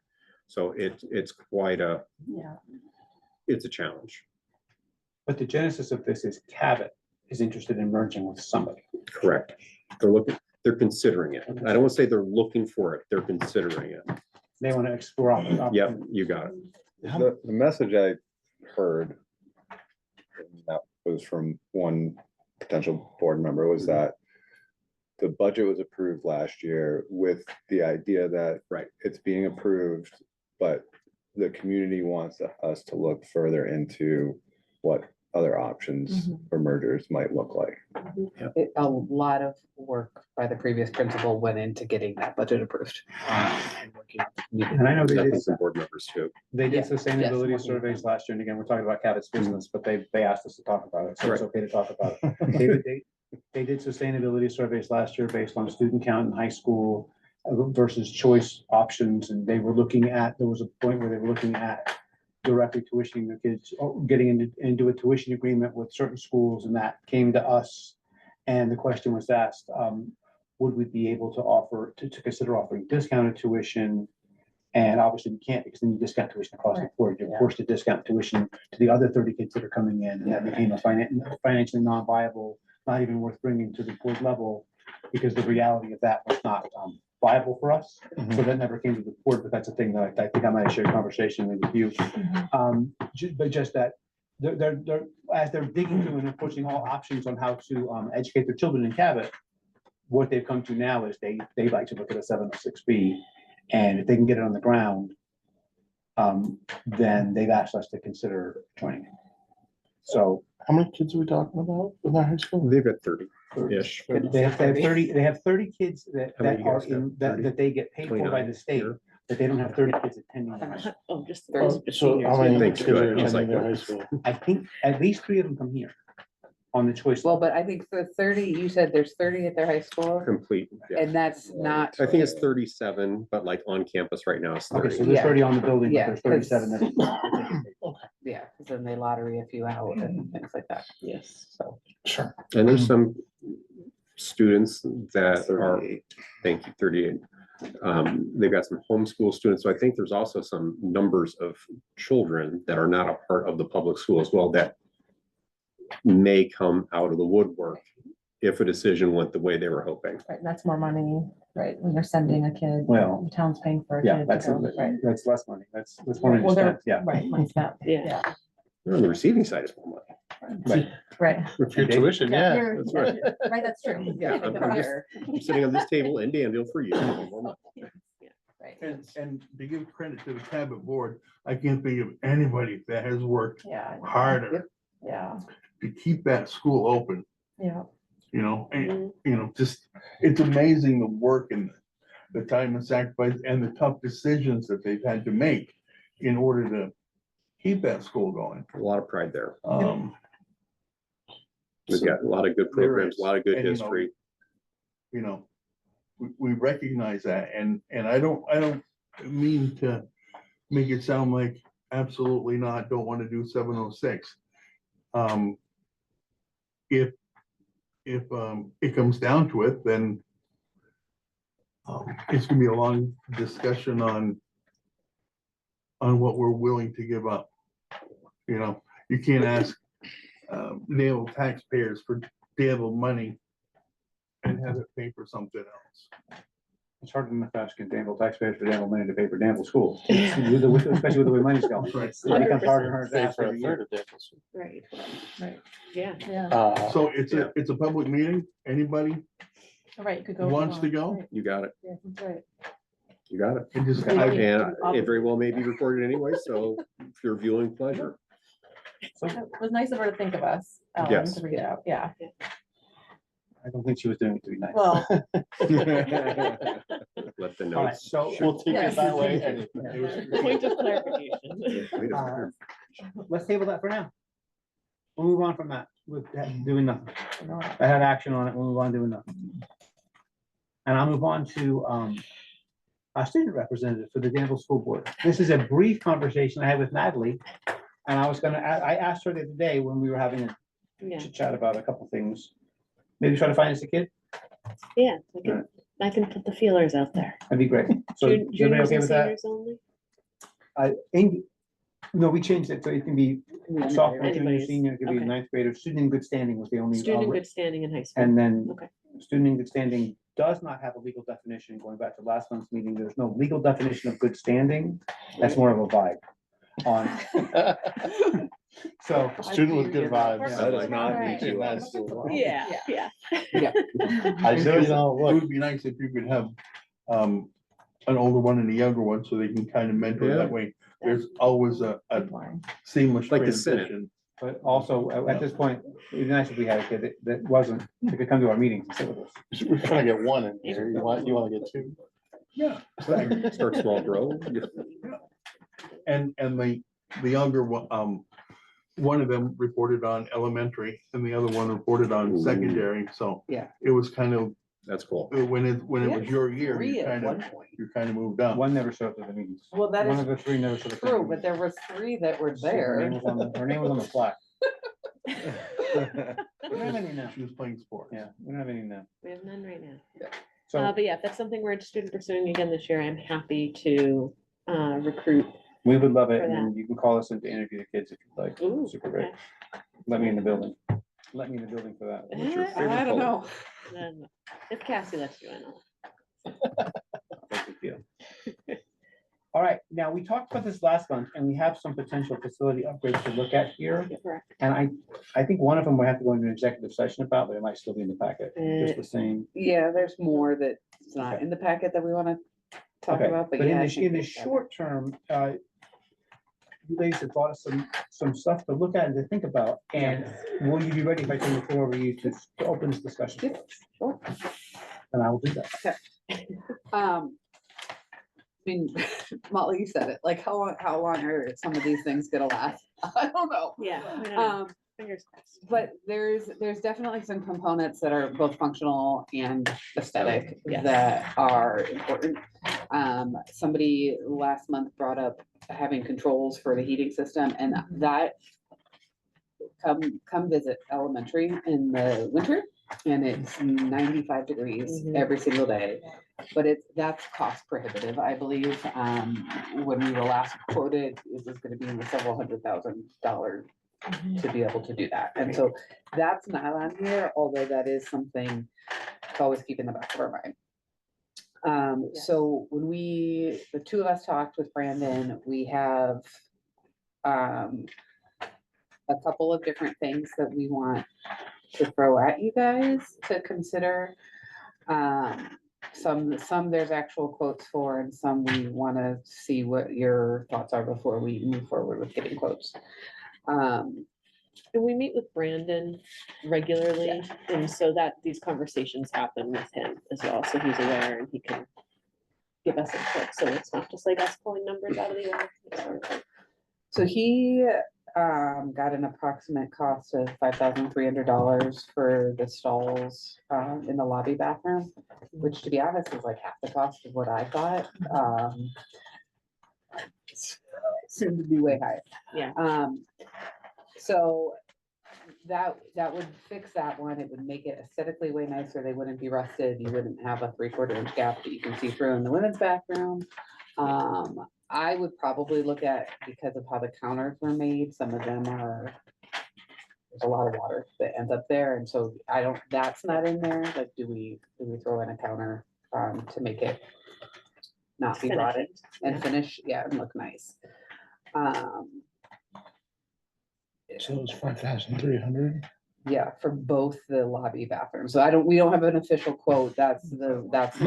So it's quite Yeah. it's a challenge. But the genesis of this is Cabot is interested in merging with somebody. Correct. They're considering it. I don't want to say they're looking for it. They're considering it. They want to explore. Yep, you got it. The message I heard, and that was from one potential board member, was that the budget was approved last year with the idea that Right. it's being approved, but the community wants us to look further into what other options for mergers might look like. A lot of work by the previous principal went into getting that budget approved. And I know they Definitely did, some board members too. they did Yes, sustainability yes. surveys last year, and again, we're talking about Cabot's business, but they asked us to talk about it, so it's Right. okay to talk about it. They did sustainability surveys last year based on student count in high school versus choice options, and they were looking at, there was a point where they were looking at directly tuitioning their kids, or getting into a tuition agreement with certain schools, and that came to us. And the question was asked, would we be able to offer, to consider offering discounted tuition? And obviously we can't, because then you discount tuition across the board. You're forced to discount tuition to the other 30 kids that are coming in, and that became a financially non-viable, not even worth bringing to the board level, because the reality of that was not viable for us. So that never came to the board, but that's a thing that I think I might have shared a conversation with you. But just that they're as they're digging through and pushing all options on how to educate their children in Cabot, what they've come to now is they like to look at a 706B, and if they can get it on the ground, then they've asked us to consider joining. So How many kids are we talking about in that high school? They've got 30-ish. they have 30 kids that How many you are guys have? in, that they get paid for by 29 the state, here? but they don't have 30 kids attending. them. Oh, just Oh, the so how seniors. many Thanks, kids are good. I was attending like, their high what? school? I think at least 3 of them come here on the choice. Well, but I think the 30, you said there's 30 at their high school, Complete. Yeah. and that's not. I think it's 37, but like on campus right now it's Okay, so 30. there's Yeah. 30 on the building, but Yeah, there's 37 that. Yeah, because then they lottery a few out and things like that. Yes. So. Sure. And there's some students that are, thank you, 38. They've got some homeschool students. So I think there's also some numbers of children that are not a part of the public school as well that may come out of the woodwork if a decision went the way they were hoping. Right, that's more money, right, when you're sending a kid, Well, the town's paying for a Yeah, kid. that's, to go, right. that's less money. That's money to Well, they're- spend, yeah. Right, money spent, Yeah. yeah, On the receiving side is more money. right. For your tuition, yeah. You're- that's right. Right, that's true. Yeah, Think I'm about just- it. I'm sitting on this table in Danville for you. Right. And to give credit to the Cabot board, I can't think of anybody that has worked Yeah, harder yeah, to keep that school open, yeah. you know, and, just, it's amazing the work and the time and sacrifice and the tough decisions that they've had to make in order to keep that school going. A lot of pride there. We've So, got a lot of good There programs, is. a lot of good And, you know, history. you know, we recognize that, and I don't mean to make it sound like absolutely not, don't want to do 706. If it comes down to it, then it's gonna be a long discussion on what we're willing to give up. You know, you can't ask Danville taxpayers for Danville money and have it pay for something else. It's hard enough asking Danville taxpayers for Danville money to pay for Danville schools, especially with the way money's going. Right. It becomes harder and harder to Pay ask for a every third year. of Danville's. Right, Right, yeah. yeah, So it's Yeah. it's a public meeting, anybody right, you could go. who if you wants to want. go, Right, You got it. yeah, that's right. You got it. and just, Yeah. And it very well may be recorded anyway, so for your viewing pleasure. It was nice of her to think of us, Yes. to read it out, yeah. I don't think she was doing it to be nice. Well, Let the All right, notes. so We'll take Yes. it that way. and- it was- Point of clarification. Wait a Uh, second. let's table that for now. We'll move on from that with that doing nothing. you know, I had action on it. We'll move on doing nothing. And I'll move on to our student representative for the Danville School Board. This is a brief conversation I had with Natalie. And I asked her the other day when we were having a Yeah. chit chat about a couple things. Maybe try to find us a kid. Yeah, I can put the feelers out there. That'd be great. So is everybody Juniors okay and with that? seniors only? No, we changed it, so it can be sophomore, junior, Anybody's- senior, it could be okay. ninth grader, student in good standing was the only. Student in good standing in high school. And then Okay. student in good standing does not have a legal definition, going back to last month's meeting, there's no legal definition of good standing. That's more of a vibe on, so. Student with good vibes. That is not Alright. me too. Yeah, yeah. I just, you know, It look, would be nice if you could have, an older one and a younger one, so they can kind of mentor Yeah. that way. There's always a seamless Like the Senate. transition. But also, at this point, it'd be nice if we had a kid that wasn't, that could come to our meetings and sit with us. we're trying to get one in here. You want to get two? Yeah. Start small, grow. And the younger one, one of them reported on elementary and the other one reported on Ooh. secondary, so. Yeah. It was kind of, That's cool. when it was your year, Three you at kind of, one point. you kind of moved up. One never showed up at the meetings. Well, that One is of the three never showed up. at the true, meetings. but there was three that were So Her name there. was on the, her name was on the plaque. We don't have any now. She was playing sports. Yeah, we don't have any now. We have none right now. So But yeah, if that's something we're interested in pursuing again this year, I'm happy to recruit. we would love it, for and then you can call us in to interview the kids if you'd like. Ooh, Super great. okay. Let me in the building. Let me in the building for that. What's your Eh, favorite I don't color? know. Then if Cassie lets you in. That's a deal. All right, now, we talked about this last month, and we have some potential facility upgrades to look at here. Correct. And I think one of them we have to go into an executive session about, but it might still be in the packet, just the same. Yeah, there's more that's not in the packet that we want to talk Okay, about, but but in yeah. I the, think in the we should. short term, you ladies have brought us some stuff to look at and to think about, and will you be ready if I turn the floor over to you to open this discussion? Yeah, sure. And I will do that. I mean, Molly, you said it, like how long are some of these things gonna last? I don't know. Yeah. we don't know. Fingers crossed. But there's definitely some components that are both functional and aesthetic Yes. that are important. Somebody last month brought up having controls for the heating system, and that come visit elementary in the winter, and it's 95 degrees Mhm. every single day. But that's cost prohibitive, I believe. When we were last quoted, it was gonna be in the several $100,000 to be able to do that. And so that's not on here, although that is something to always keep in the back of our mind. Yes. So when the two of us talked with Brandon, we have a couple of different things that we want to throw at you guys to consider. Some there's actual quotes for, and some we want to see what your thoughts are before we move forward with getting quotes. And we meet with Brandon regularly, and so that these conversations happen with him as well, so he's aware and he can give us input, so it's not just like us pulling numbers out of the air. So he got an approximate cost of $5,300 for the stalls in the lobby bathroom, which to be honest is like half the cost of what I thought. Seemed to be way higher. Yeah. So that would fix that one. It would make it aesthetically way nicer. They wouldn't be rusted. You wouldn't have a 3/4 inch gap that you can see through in the women's bathroom. I would probably look at, because of how the counters were made, some of them are, there's a lot of water that ends up there. And so that's not in there. Like, do we throw in a counter to make it not be rotted and finish, and look nice. So it was 5,300. Yeah, for both the lobby bathrooms. So we don't have an official quote. That's the rough.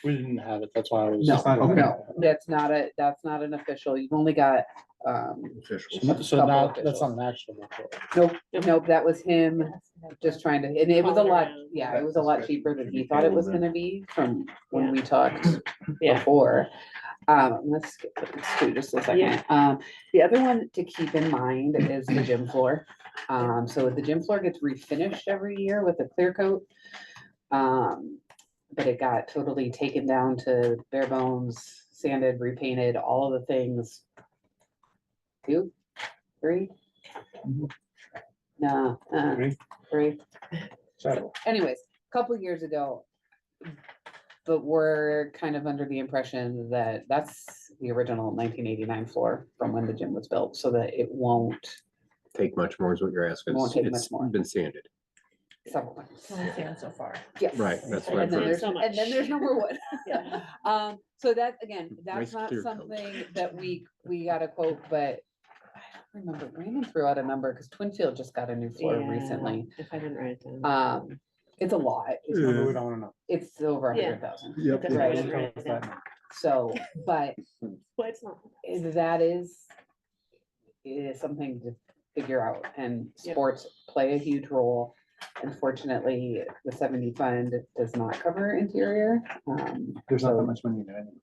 We didn't have it, that's why I was. No, It's not okay. no, that's not an official. You've only got, Official. So Couple not, that's officials. not an actual quote. nope, that was him just trying to, and it was a Calling lot, around. yeah, it was a lot cheaper than he thought it was gonna be from when we talked Yeah. before. Let's skip this too, just a Yeah. second. The other one to keep in mind is the gym floor. So the gym floor gets refinished every year with a clear coat. But it got totally taken down to bare bones, sanded, repainted, all of the things. 2, 3? No, Three. 3. So, Anyways, a couple years ago, But we're kind of under the impression that that's the original 1989 floor from when the gym was built, so that it won't Take much more is what you're asking. Won't take It's much more. been sanded. several times. Only sand so far. Yes. Right, that's what I've And then heard. there's, So and then there's no more wood. Yeah. So that, again, Nice that's not clear coat. something that we got a quote, but I don't remember, Brandon threw out a number, because Twinfield just got a new floor Yeah, recently. If I didn't write it down. It's a lot, It's a number we don't wanna know. it's over Yeah. 100,000. Yep. Definitely Right. didn't Don't tell write us it down. that. So, but Well, it's not. that is something to figure out, and Yep. sports play a huge role. Unfortunately, the 70 fund does not cover interior. There's not so- that much money in it anyway.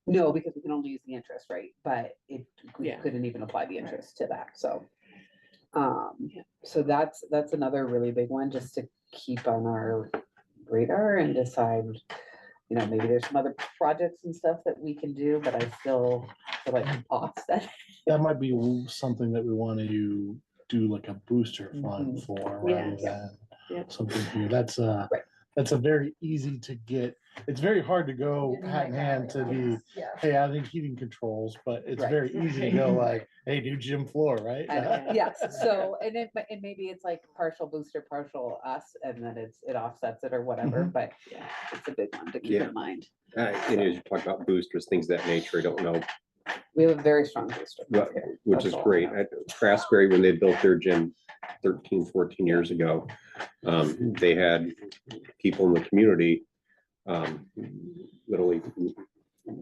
No, because we can only use the interest rate, but we Yeah. couldn't even apply the interest to that, so. So that's another really big one, just to keep on our radar and decide, maybe there's some other projects and stuff that we can do, but I still feel like offset. That might be something that we want to do like a booster fund for rather Yes. than Yep. something here. That's a, Right. that's a very easy to get. It's very hard to go hat in hand to be, Yeah. hey, I think heating controls, but it's Right. very easy to go like, hey, do gym floor, right? Yes, so, and maybe it's like partial booster, partial us, and then it offsets it or whatever, but Yeah. it's a big one to keep Yeah. in mind. And as you talk about boosters, things of that nature, I don't know, We have a very strong booster. what- here. which That's is all I great. know. At Craftsbury, when they built their gym 13, 14 years ago, they had people in the community literally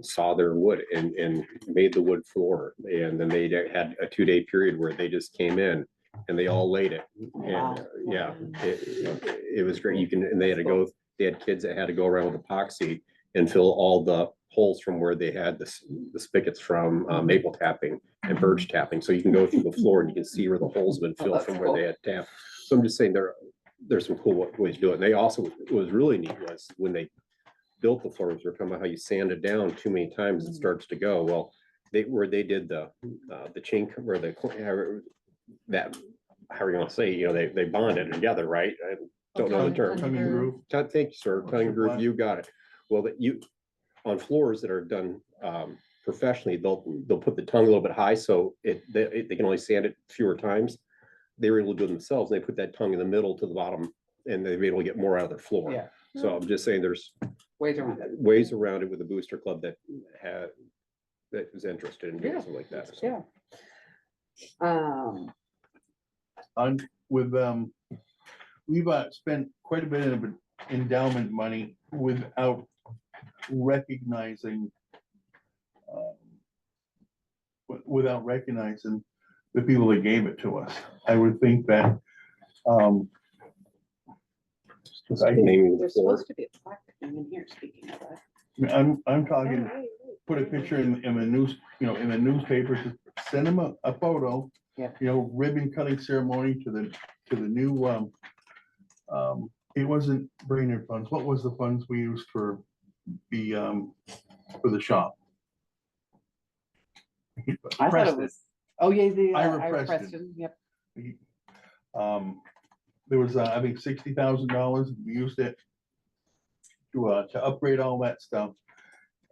saw their wood and made the wood floor. And then they had a 2-day period where they just came in and they all laid it. Wow. And yeah, it was great. And they had to go, they had kids that had to go around with epoxy and fill all the holes from where they had the spigots from maple tapping and birch tapping. So you can go through the floor and you can see where the holes have been filled that's from where they cool. had tapped. So I'm just saying there's some cool ways to do it. And they also, what was really neat was when they built the floors, they're talking about how you sand it down too many times, it starts to go. Well, where they did the chink, where that, how are you gonna say, they bonded together, right? I don't know the term. Tongue and groove. Thank you, sir. Cutting groove, you got it. Well, on floors that are done professionally, they'll put the tongue a little bit high, so they can only sand it fewer times. They were able to do it themselves. They put that tongue in the middle to the bottom, and they've been able to get more out of their floor. Yeah. So I'm just saying there's Ways around it. ways around it with the booster club that is interested in doing Yeah. something like that. So. Yeah. With, we've spent quite a bit of endowment money without recognizing the people that gave it to us. I would think that, Naming the There's floor. supposed to be a plaque in here, speaking of that. I'm talking, put a picture in the news, in the newspaper, just send them a photo. Yeah. Ribbon cutting ceremony to the new, it wasn't Brainerd funds. What was the funds we used for the shop? I thought it Preston. was, oh, yeah, the Ira Ira Preston. Preston, yep. There was, I think, $60,000. We used it to upgrade all that stuff.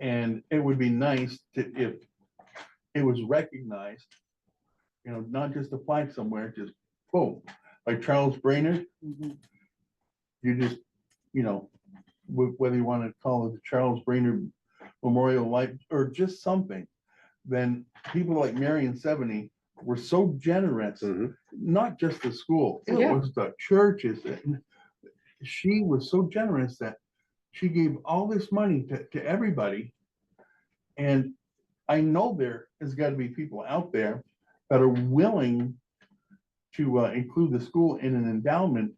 And it would be nice if it was recognized, not just applied somewhere, just boom, like Charles Brainerd. Mhm. You just, whether you want to call it the Charles Brainerd Memorial Life or just something, then people like Marion 70 were so generous, Mhm. not just the school, it Yeah. was the churches. She was so generous that she gave all this money to everybody. And I know there has got to be people out there that are willing to include the school in an endowment.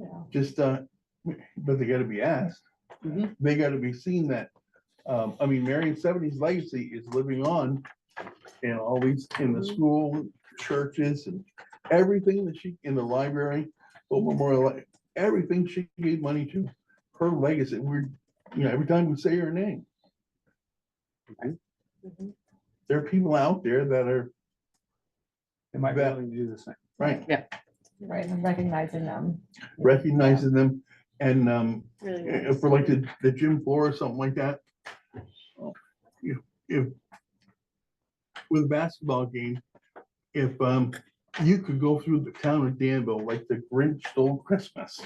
Yeah. Just, but they gotta be asked. Mhm. They gotta be seen that, Marion 70's legacy is living on in all these, in the school, churches, and everything that she, in the library, Old Memorial, everything she gave money to, her legacy, every time we say her name. Mhm. There are people out there that are, They might be That- willing to do the same. right, Right, and recognizing them. recognizing them, And Really if nice. for like the gym floor or something like that. If with a basketball game, if you could go through the town of Danville like the Grinch stole Christmas.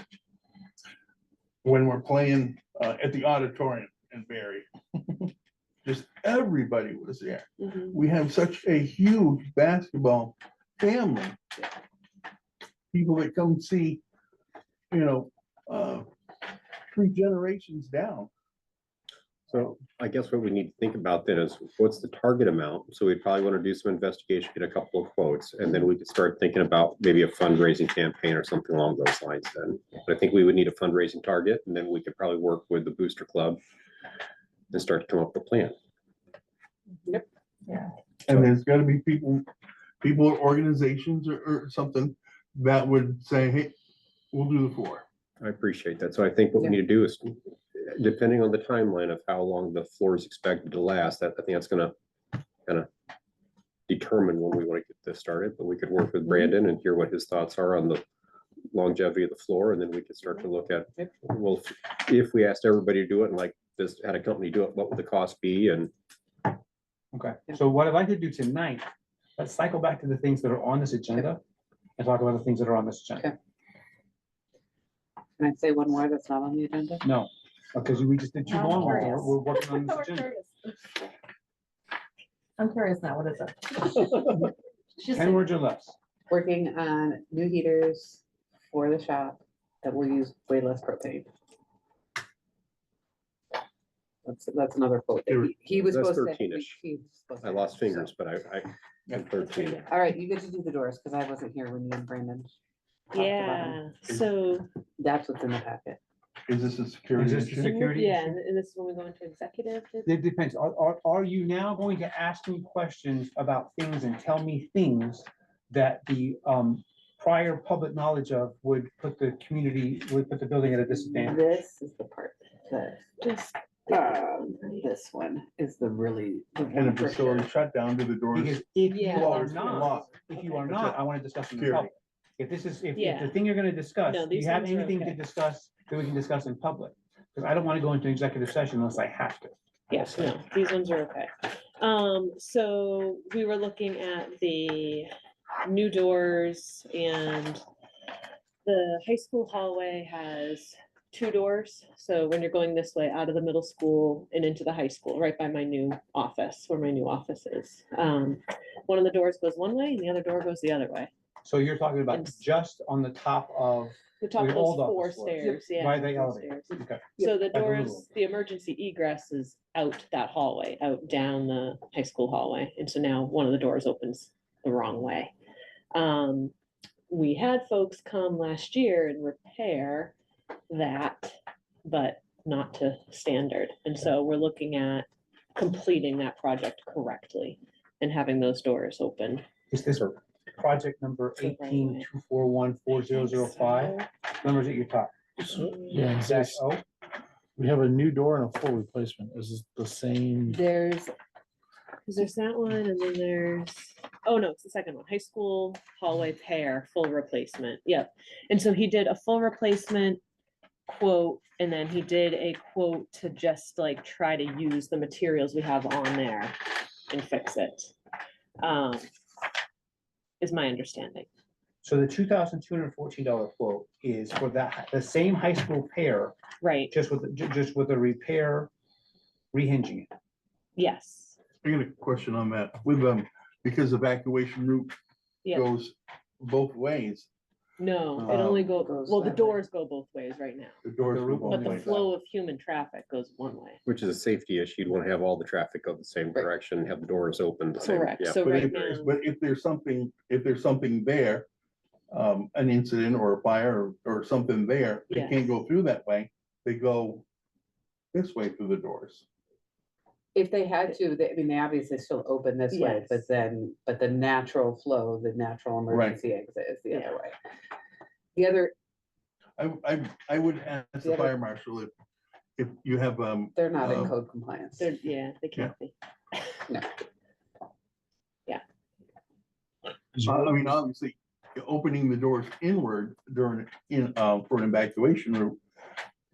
When we're playing at the auditorium in Barry. Just everybody was there. Mhm. We have such a huge basketball family. People that come see, you know, 3 generations down. So I guess what we need to think about then is what's the target amount? So we'd probably want to do some investigation, get a couple of quotes, and then we could start thinking about maybe a fundraising campaign or something along those lines then. But I think we would need a fundraising target, and then we could probably work with the booster club and start to come up with a plan. And there's gotta be people, organizations or something that would say, hey, we'll do the floor. I appreciate that. So I think what we need to do is, depending on the timeline of how long the floor is expected to last, I think that's gonna kind of determine when we want to get this started, but we could work with Brandon and hear what his thoughts are on the longevity of the floor, and then we could start to look at, well, if we asked everybody to do it and like this, had a company do it, what would the cost be? And Okay, so what I'd like to do tonight, let's cycle back to the things that are on this agenda and talk about the things that are on this agenda. Can I say one more that's not on the agenda? No, because we just did 2 No, I'm long ones. curious. We're working on this We're agenda. curious. I'm curious now, what is it? Just 10 words or less. Working on new heaters for the shop that will use way less propane. That's another quote. that he was That's supposed to. 13-ish. he was supposed I to- lost so- fingers, but I'm 13. All right, you get to do the doors because I wasn't here when you and Brandon. talked about Yeah, them. so, That's what's in the packet. Is this a security Is this issue? a security yeah, issue? and this is when we go into executive. It depends. Are you now going to ask me questions about things and tell me things that the prior public knowledge of would put the community, would put the building at a disadvantage? This is the part that, Just, this one is the really. the And one if for the store sure. is shut down, do the doors? Because if you Yeah, are closed or not, locked? if you are That's not, it. I want to discuss in the Security. public. If this is, if Yeah. the thing you're gonna discuss, No, do you these have ones are anything to okay. discuss that we can discuss in public? Because I don't want to go into executive session unless I have to. yes, no, these ones are okay. So we were looking at the new doors, and the high school hallway has 2 doors. So when you're going this way out of the middle school and into the high school, right by my new office, where my new office is. One of the doors goes one way and the other door goes the other way. So you're talking about It's- just on the top of, The top The of those old 4 office floor. stairs, yeah. by the 4 elevator. stairs. Okay. So the Like a little doors, the emergency egress is out that hallway, out down the high school hallway. And so now one of the doors opens the wrong way. We had folks come last year and repair that, but not to standard. And so we're looking at completing that project correctly and having those doors open. Is this project number So right away. 1824140005? Numbers at your top. Yeah, it Dash says O. we have a new door and a full replacement. Is this the same? There's that one, and then there's, oh no, it's the second one, high school hallway pair, full replacement, yep. And so he did a full replacement quote, and then he did a quote to just like try to use the materials we have on there and fix it. Is my understanding. So the $2,214 quote is for that, the same high school pair, Right, just with a repair, rehinging it. yes, I got a question on that with because evacuation route yeah, goes both ways. no, it only Goes well, the that way. doors go both ways right now, The doors The go route both but the ways. flow of human traffic goes one way. which is a safety issue. You'd want to have all the traffic go the same Right. direction, have the doors open the same. Correct, Yeah. so But right if, now, there's something there, an incident or a fire or something there, they Yes. can't go through that way. They go this way through the doors. If they had to, I mean, they obviously still open this way, but Yes. then, but the natural flow, the natural emergency exit is the Yeah. other way. The other, I would ask The the other- fire marshal if you have, they're not in Um, code compliance. they're, yeah, they can't be. No. I mean, obviously, opening the doors inward for an evacuation route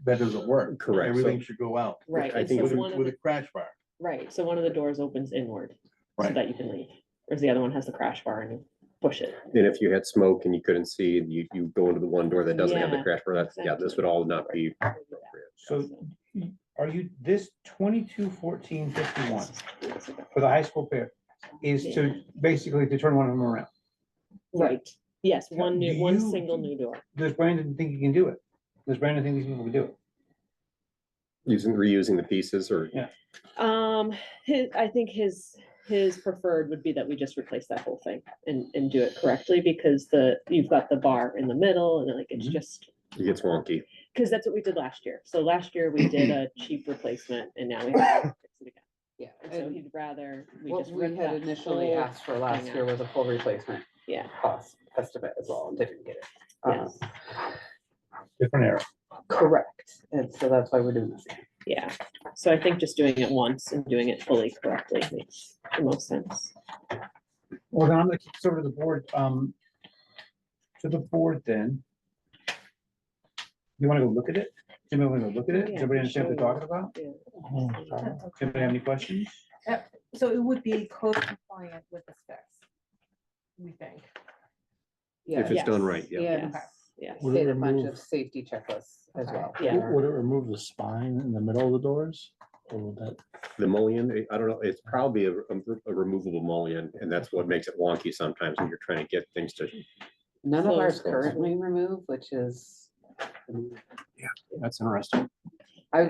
that doesn't work. Correct, so- Everything should go out. Right, I and think so if With we- one of with a the, crash bar. right, so one of the doors opens inward so Right. that you can leave, whereas the other one has the crash bar and you push it. And if you had smoke and you couldn't see, you go into the one door that doesn't have the Yeah, crash bar, that's, yeah, this would all not be appropriate. So are you, this 22-14-51 for the high school fair is to basically to turn one of them around? Right, yes, one Do new, one you- single new door. Does Brandon think he can do it? Does Brandon think these people can do it? Reusing the pieces or, I think his preferred would be that we just replace that whole thing and do it correctly, because you've got the bar in the middle and like, it's Mhm. just, it gets wonky. because that's what we did last year. So last year we did a cheap replacement and now we have to fix it again. Yeah. And so And he'd rather, we what just we rip had that initially whole asked for last thing year out. was a full replacement Yeah, cost estimate as well, and didn't get it. Yes. Different era. Correct, and so that's why we're doing this. again. yeah. So I think just doing it once and doing it fully correctly makes the most sense. Well, then I'm gonna kick this over to the board, then. You wanna go look at it? Anybody wanna go look at it? Does Yeah, everybody understand what they're sure. talking about? Yeah. Anybody have any questions? So it would be code compliant with the specs, we think. If Yeah, it's done Yes. right, yeah. and Yes, yes. Would it hit a bunch remove- of safety checklists as Okay. well. Yeah. Would it remove the spine in the middle of the doors? Or would that, The mullion, I don't know, it's probably a removable mullion, and that's what makes it wonky sometimes when you're trying to get things to, None of Close, ours close. currently remove, which is, That's interesting. I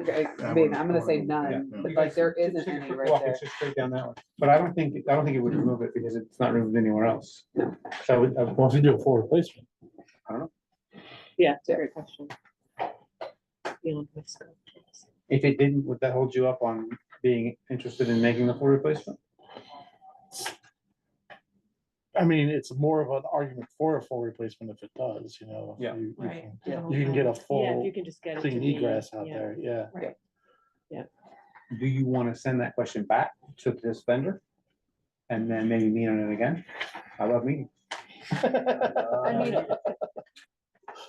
mean, I'm gonna say none, Yeah. but like there isn't Take a any quick right walk, there. it's just straight down that one. But I don't think it would remove it because it's not removed anywhere else. No. So I would, well, if you do a full replacement, Yeah, it's a great question. Beyond my scope. if it didn't, would that hold you up on being interested in making the full replacement? I mean, it's more of an argument for a full replacement if it does, you know. if Yeah. you Right. can- You can get a Yeah, if full you can just get it to clean me, egress out yeah. there, yeah. Right. Do you want to send that question back to this vendor? And then maybe meet on it again? I love meeting. I mean,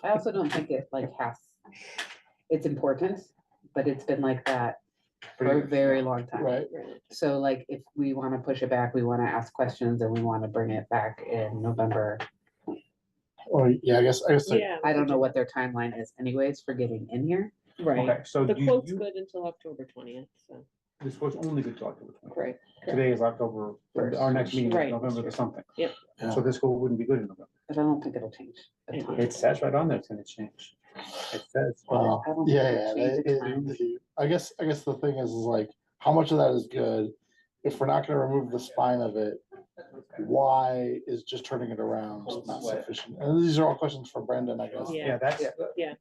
I also don't think it like it's important, but it's been like that for a very long time. Right, Right. So like, if we want to push it back, we want to ask questions and we want to bring it back in November. or, yeah, I guess, like, Yeah. I don't know what their timeline is anyways for getting in here. Right. Okay, so The do quote's you, good until October 20th, so, this was only good till October 20th. right. Today is October, our next meeting is Right. November the something. Yep. Yeah. So this goal wouldn't be good in November. But I don't think it'll change. the It- time. It says right on there it's gonna change. It says. well, I don't think yeah, it'll yeah. change the it- time. I guess the thing is like, how much of that is good? If we're not gonna remove the spine of it, why is just turning it around not sufficient? And these are all questions for Brendan, I guess. Yeah. Yeah, that's. Yeah.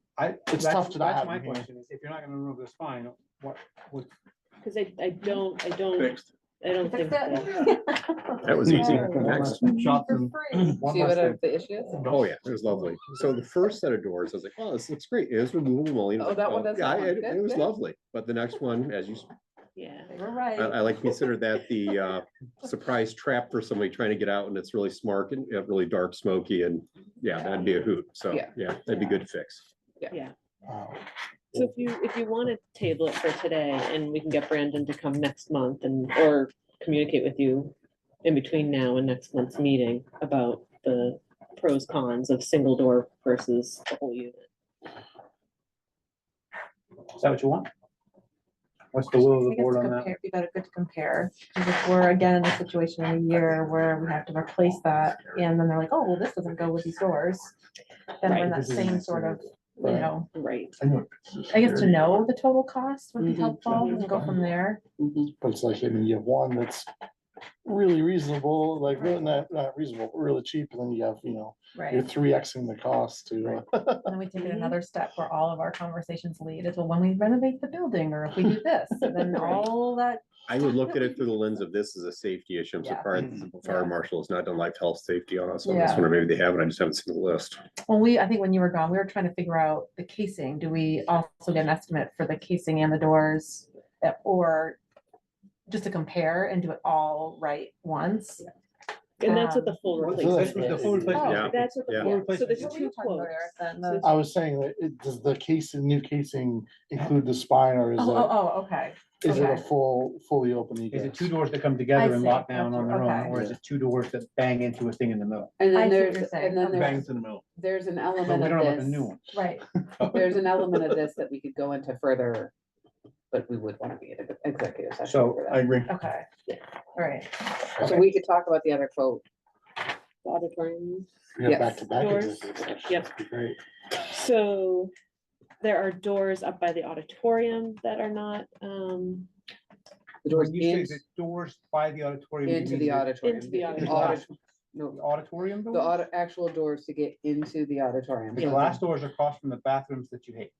It's tough to not That's have my them here. question is, if you're not gonna remove the spine, what would, Because I don't Fixed. think that, That was easy. Oh. Next. Johnson, one See less what thing. the issue is? Oh, yeah, it was lovely. So the first set of doors, I was like, oh, this looks great. It was removable mullion. Oh, that one does Yeah, that one. it Good, was good. lovely. But the next one, as you, yeah. They were right. I like to consider that the surprise trap for somebody trying to get out and it's really smart and really dark, smoky, and yeah, that'd be a hoot. So, Yeah. yeah, that'd be good to fix. Wow. So if you want to table it for today and we can get Brandon to come next month or communicate with you in between now and next month's meeting about the pros, cons of single door versus the whole unit. Is that what you want? What's the will of I the think it's board to on that? compare, be better good to compare, because if we're again in a situation in a year where we have to replace that, and then they're like, oh, well, this doesn't go with these doors. Then we're in that This isn't same sort of, you Right. know, Right. I guess to know the total cost would be Mhm. helpful and go from there. Mhm. But it's like, I mean, you have one that's really reasonable, like really not reasonable, but really cheap, and then you have, you're Right. 3xing the cost to. And then we take it Mhm. another step where all of our conversations lead is, well, when we renovate the building, or if we do this, then Right. all that, I would look at it through the lens of this as a safety issue. I'm Yeah. surprised the fire Yeah. marshal has not done life health safety on us on this Yeah. one, or maybe they haven't, I just haven't seen the list. well, I think when you were gone, we were trying to figure out the casing. Do we also get an estimate for the casing and the doors? Or just to compare and do it all right once? And that's what the full Well, replacement This was the is. full replacement. Yeah. That's what the, Yeah. full- so Replacement. there's What were two you talking about, quotes. Eric, then? So I was saying that does the new casing include the spine or is Oh, okay. it a okay. fully open Is it egress? two doors that come together and see. lock down on their own, Okay. or is it two doors that bang into a thing in the middle? And I then see what you're there's, saying. and then there's, Bangs in the middle. there's an But element we don't of know about the new this, one. Right, there's an element of this that we could go into further, but we would want to be in an executive session. So, for I that. agree. okay. All right. So we could talk about the other quote. the auditorium. Yeah, yes, back to back. doors. executive session. Yep. That'd be Great. So there are doors up by the auditorium that are not, The doors When you say into, the doors by the auditorium. you into mean the auditorium. into the The auditorium. glass, No, the auditorium the doors? actual doors to get into the auditorium. The So glass doors across from the bathrooms that you hate.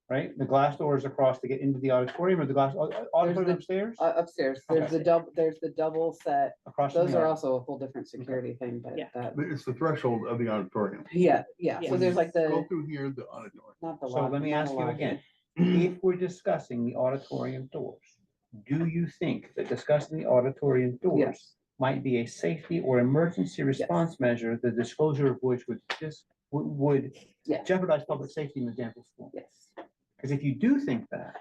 Right? The glass doors across to get into the auditorium or the glass, auditorium the- upstairs? Upstairs, there's Okay. there's the double set. Across from Those the are aisle. also a whole different security thing, but Yeah. that, It's the threshold of the auditorium. yeah. Yeah. So there's like Go the, through here, the auditorium. not the. So lock- let me not ask a you lock. again, if we're discussing the auditorium doors, do you think that discussing the auditorium doors Yes, might be a safety or emergency response measure, the disclosure of which would yes, jeopardize public safety in the Danville school? yes. Because if you do think that,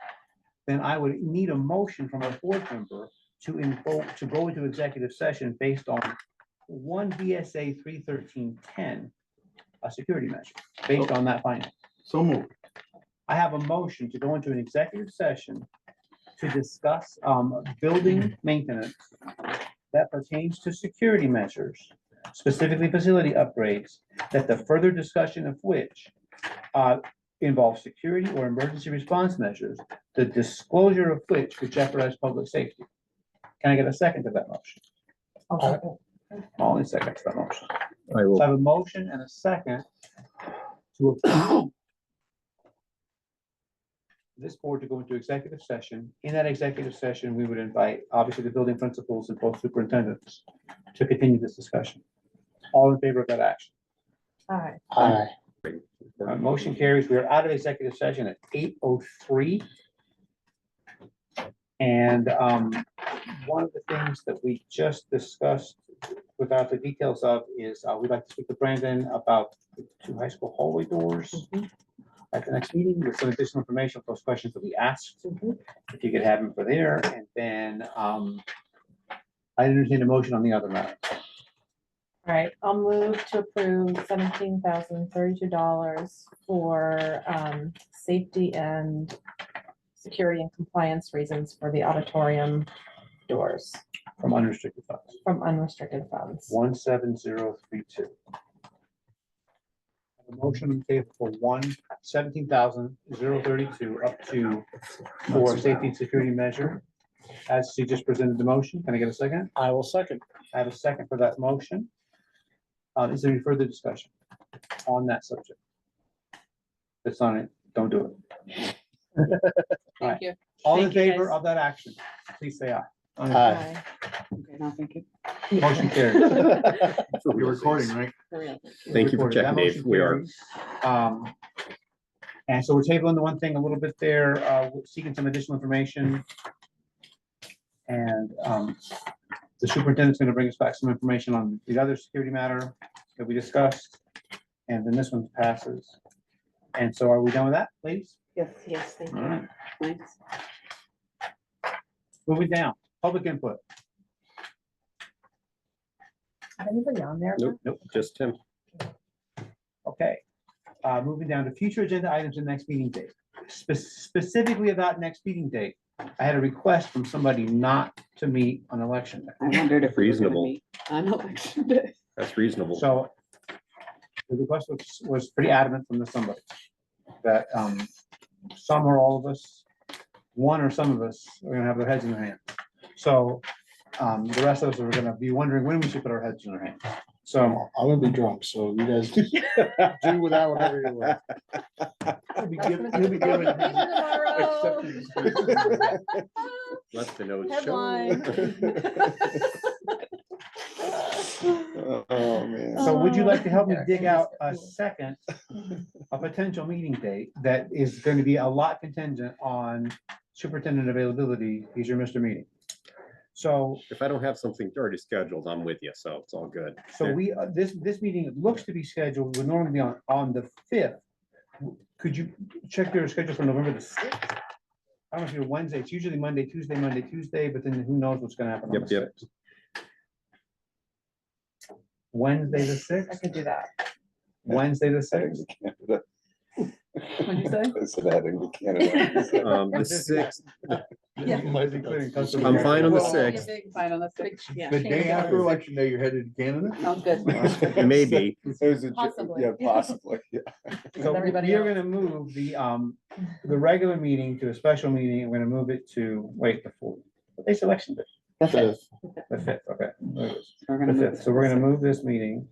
then I would need a motion from a board member to go into executive session based on one VSA 31310, a security measure, based on that finding. So moved. I have a motion to go into an executive session to discuss building maintenance that pertains to security measures, specifically facility upgrades, that the further discussion of which involves security or emergency response measures, the disclosure of which could jeopardize public safety. Can I get a second to that motion? All in second to that motion. I So will, I have a motion and a second to approve this board to go into executive session. In that executive session, we would invite, obviously, the building principals and both superintendents to continue this discussion. All in favor of that action? All right. Aye. Motion carries. We are out of executive session at 8:03. And one of the things that we just discussed without the details of is we'd like to speak to Brandon about the two high school hallway doors at the next meeting with some additional information for those questions that we asked. If you could have them for there, and then I entertain a motion on the other matter. All right, I'll move to approve $17,032 for safety and security and compliance reasons for the auditorium doors From unrestricted funds, from unrestricted funds. 17032. A motion on the table for 117,032 up to for safety and security measure. As she just presented the motion, can I get a second? I will second. I have a second for that motion. Is there any further discussion on that subject? That's on it, don't do it. Thank you. All in Thank you, favor guys. of that action, please say aye. Aye. Okay, no, thank you. Motion carries. You're recording, right? For real. thank you for Recorded. That checking, Dave. motion We are. carries. And so we're tabling the one thing a little bit there, we're seeking some additional information. And the superintendent's gonna bring us back some information on the other security matter that we discussed. And then this one passes. And so are we done with that, ladies? Yes, Yes, thank All you. right, thanks. moving down, public input. Is anybody on there? Nope, just Tim. Okay, moving down to future agenda items and next meeting date. Specifically about next meeting date, I had a request from somebody not to meet on election day. I wondered if we were gonna Reasonable. meet on election day. That's reasonable. So the request was pretty adamant from the somebody that some or all of us, one or some of us are gonna have their heads in their hands. So the rest of us are gonna be wondering when we should put our heads in our hands. So I'm gonna be drunk, so you guys do with that whatever you want. He'll be given acceptance. Let the notes Headline. Oh, man. So would you like to help me Yeah. dig out a second, a potential meeting date that is going to be a lot contingent on superintendent availability, he's your Mr. Meeting? So, If I don't have something already scheduled, I'm with you, so it's all good. so we, this meeting looks to be scheduled, would normally be on the 5th. Could you check your schedule for November the 6th? I don't know if you're Wednesday, it's usually Monday, Tuesday, but then who knows what's gonna happen on Yep, the yep. 6th. Wednesday the I 6th, could do that. Wednesday the 6th. What'd you say? I said heading to Canada. The 6th, Yeah. I'm fine on the Well, 6th. Fine on the sixth. Yeah. The day after election day, you're headed to Canada? Sounds good. Maybe. Possibly. Yeah, possibly, yeah. So everybody we are else. gonna move the regular meeting to a special meeting. We're gonna move it to, wait, what day's election day? That's it. The 5th, okay. There it is. We're The gonna move 5th. it So to we're the gonna sixth. move this meeting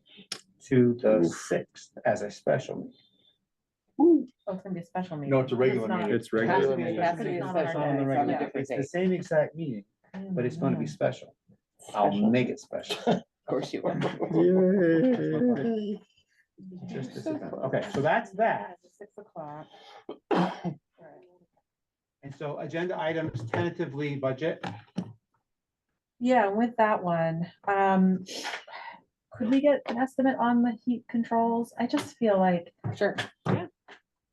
to the 6th as a special meeting. Oh, it's gonna be a special meeting. No, it's a regular not- meeting. It's It has to regular. be a It special has to be meeting. a It's not special on the day. It's on a regular. different It's the date. same exact meeting, but it's gonna be special. I'll make it special. Of course you will. Just this event. Okay, so that's that. 6:00. And so agenda items tentatively budget. Yeah, with that one, could we get an estimate on the heat controls? I just feel like Sure.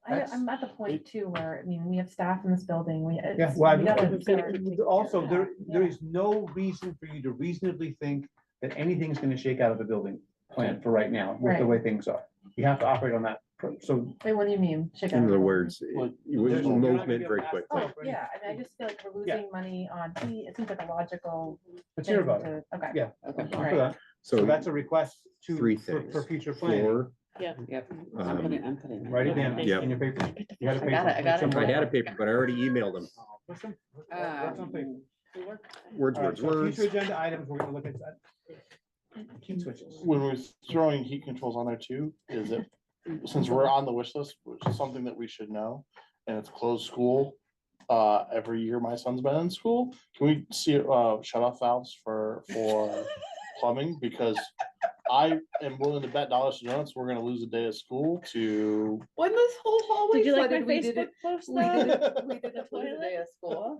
I'm at the point too where, I mean, we have staff in this building, Yeah, well, we gotta start taking also, care of there that. is no reason for you to reasonably think that anything's gonna shake out of the building plan for right now, with the Right. way things are. You have to operate on that, so. Wait, what do you mean? Check In out. other words, Like, There's- you're not gonna movement be able very to ask quickly. Oh, yeah, I mean, I just feel like we're Yeah. losing money on heat. It seems like a logical. Let's hear thing about it. to- Okay. Yeah. Okay. I'm for Alright. that. So So that's a request three for things. future planning. Floor, Yep. I'm um, putting it. Write it down Yep. in your paper. You had a I got it, I got paper. it. I had a paper, but I already emailed them. What's on paper? Words, All right, words, so words. future agenda items, we're gonna look at. Key switches. When we're throwing heat controls on there too, is it, since we're on the wish list, which is something that we should know, and it's closed school. Every year my son's been in school, can we see shut off valves for plumbing? Because I am willing to bet dollars to donuts, we're gonna lose a day of school to. When this whole hallway Did you like my flooded, we did Facebook it, post we did though? it, we did it lose a day of school.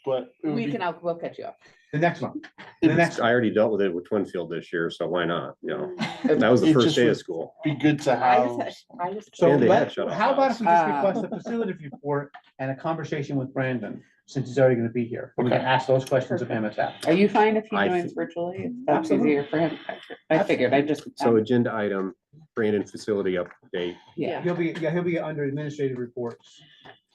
But it would We be- can, we'll catch you up. The next one. The next, I already dealt with it with Twinfield this year, so why not? You know, Mm. that was the It first just day would of school. Be good to I have. just. so And they had let, shut off how about if we just valves. request a facility report and a conversation with Brandon, since he's already gonna be here? We can Okay. ask those questions of him at that. Are you fine if he I joins think- virtually? If that's Absolutely. easier for him. I figured, I just. So agenda item, Brandon facility update. Yeah. He'll be under administrative reports.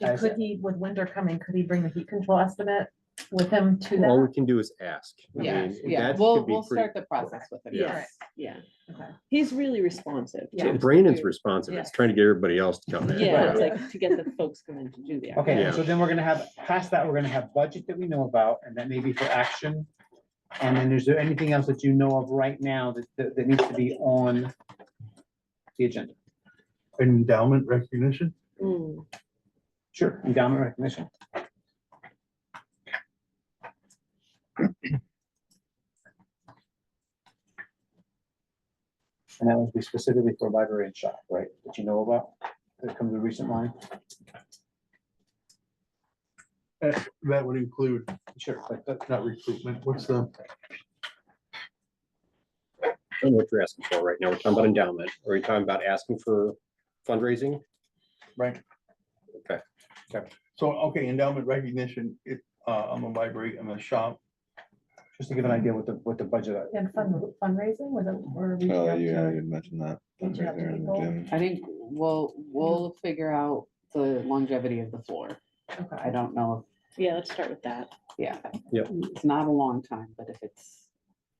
And could he, with winter coming, could he bring the heat control estimate with him to All we that? can do is ask. I Yeah, mean, yeah, that we'll, could be we'll pretty- start the process with him. Yeah. Yes. Yeah, Okay. he's really responsive. Yeah. too. Brandon's responsive. It's Yeah. trying to get everybody else to come in. Yeah, it's Right. like to get the folks coming to do the. Okay, Yeah. so then we're gonna have, past that, we're gonna have budget that we know about, and that may be for action. And then is there anything else that you know of right now that needs to be on the agenda? Endowment recognition? Mm. Sure, endowment recognition. And that would be specifically for library and shop, right, that you know about, that comes a recent line? That would include, Sure, but not recruitment, what's the, I don't know what you're asking for right now. We're talking about endowment. Are we talking about asking for fundraising? right? Okay. So, okay, endowment recognition, on the library and the shop. just to give an idea what the budget. And fundraising, was it, or? reaching Oh, out yeah, to- you mentioned that. Reaching out to Fundraiser in the people. gym. I think we'll figure out the longevity of the floor. I Okay. don't know, Yeah, let's start with that. yeah. Yep. It's not a long time, but if it's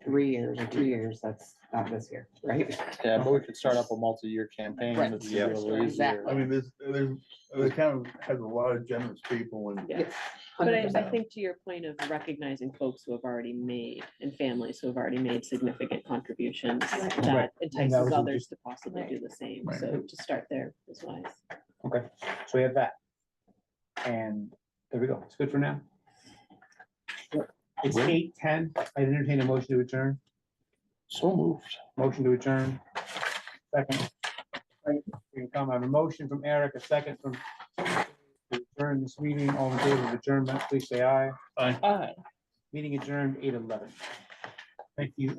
3 years or 2 years, that's not this year, right? Yeah, but we could start up a multi-year campaign. Right. That'd be Yeah. a little easier. Exactly. I mean, the town has a lot of generous people and. Yeah. Yes, But I 100%. think to your point of recognizing folks who have already made and families who have already made significant contributions, Right. that Right. And that entices was others just- to possibly Right. do the same. Right. So to start there is wise. Okay, so we have that. And there we go. It's good for now. It's 8:10. I entertain a motion to adjourn. So moved. Motion to adjourn. Second. Right, we can come, I have a motion from Eric, a second from adjourn this meeting. All in favor of adjournment, please say aye. Aye. Meeting adjourned 8:11. Thank you.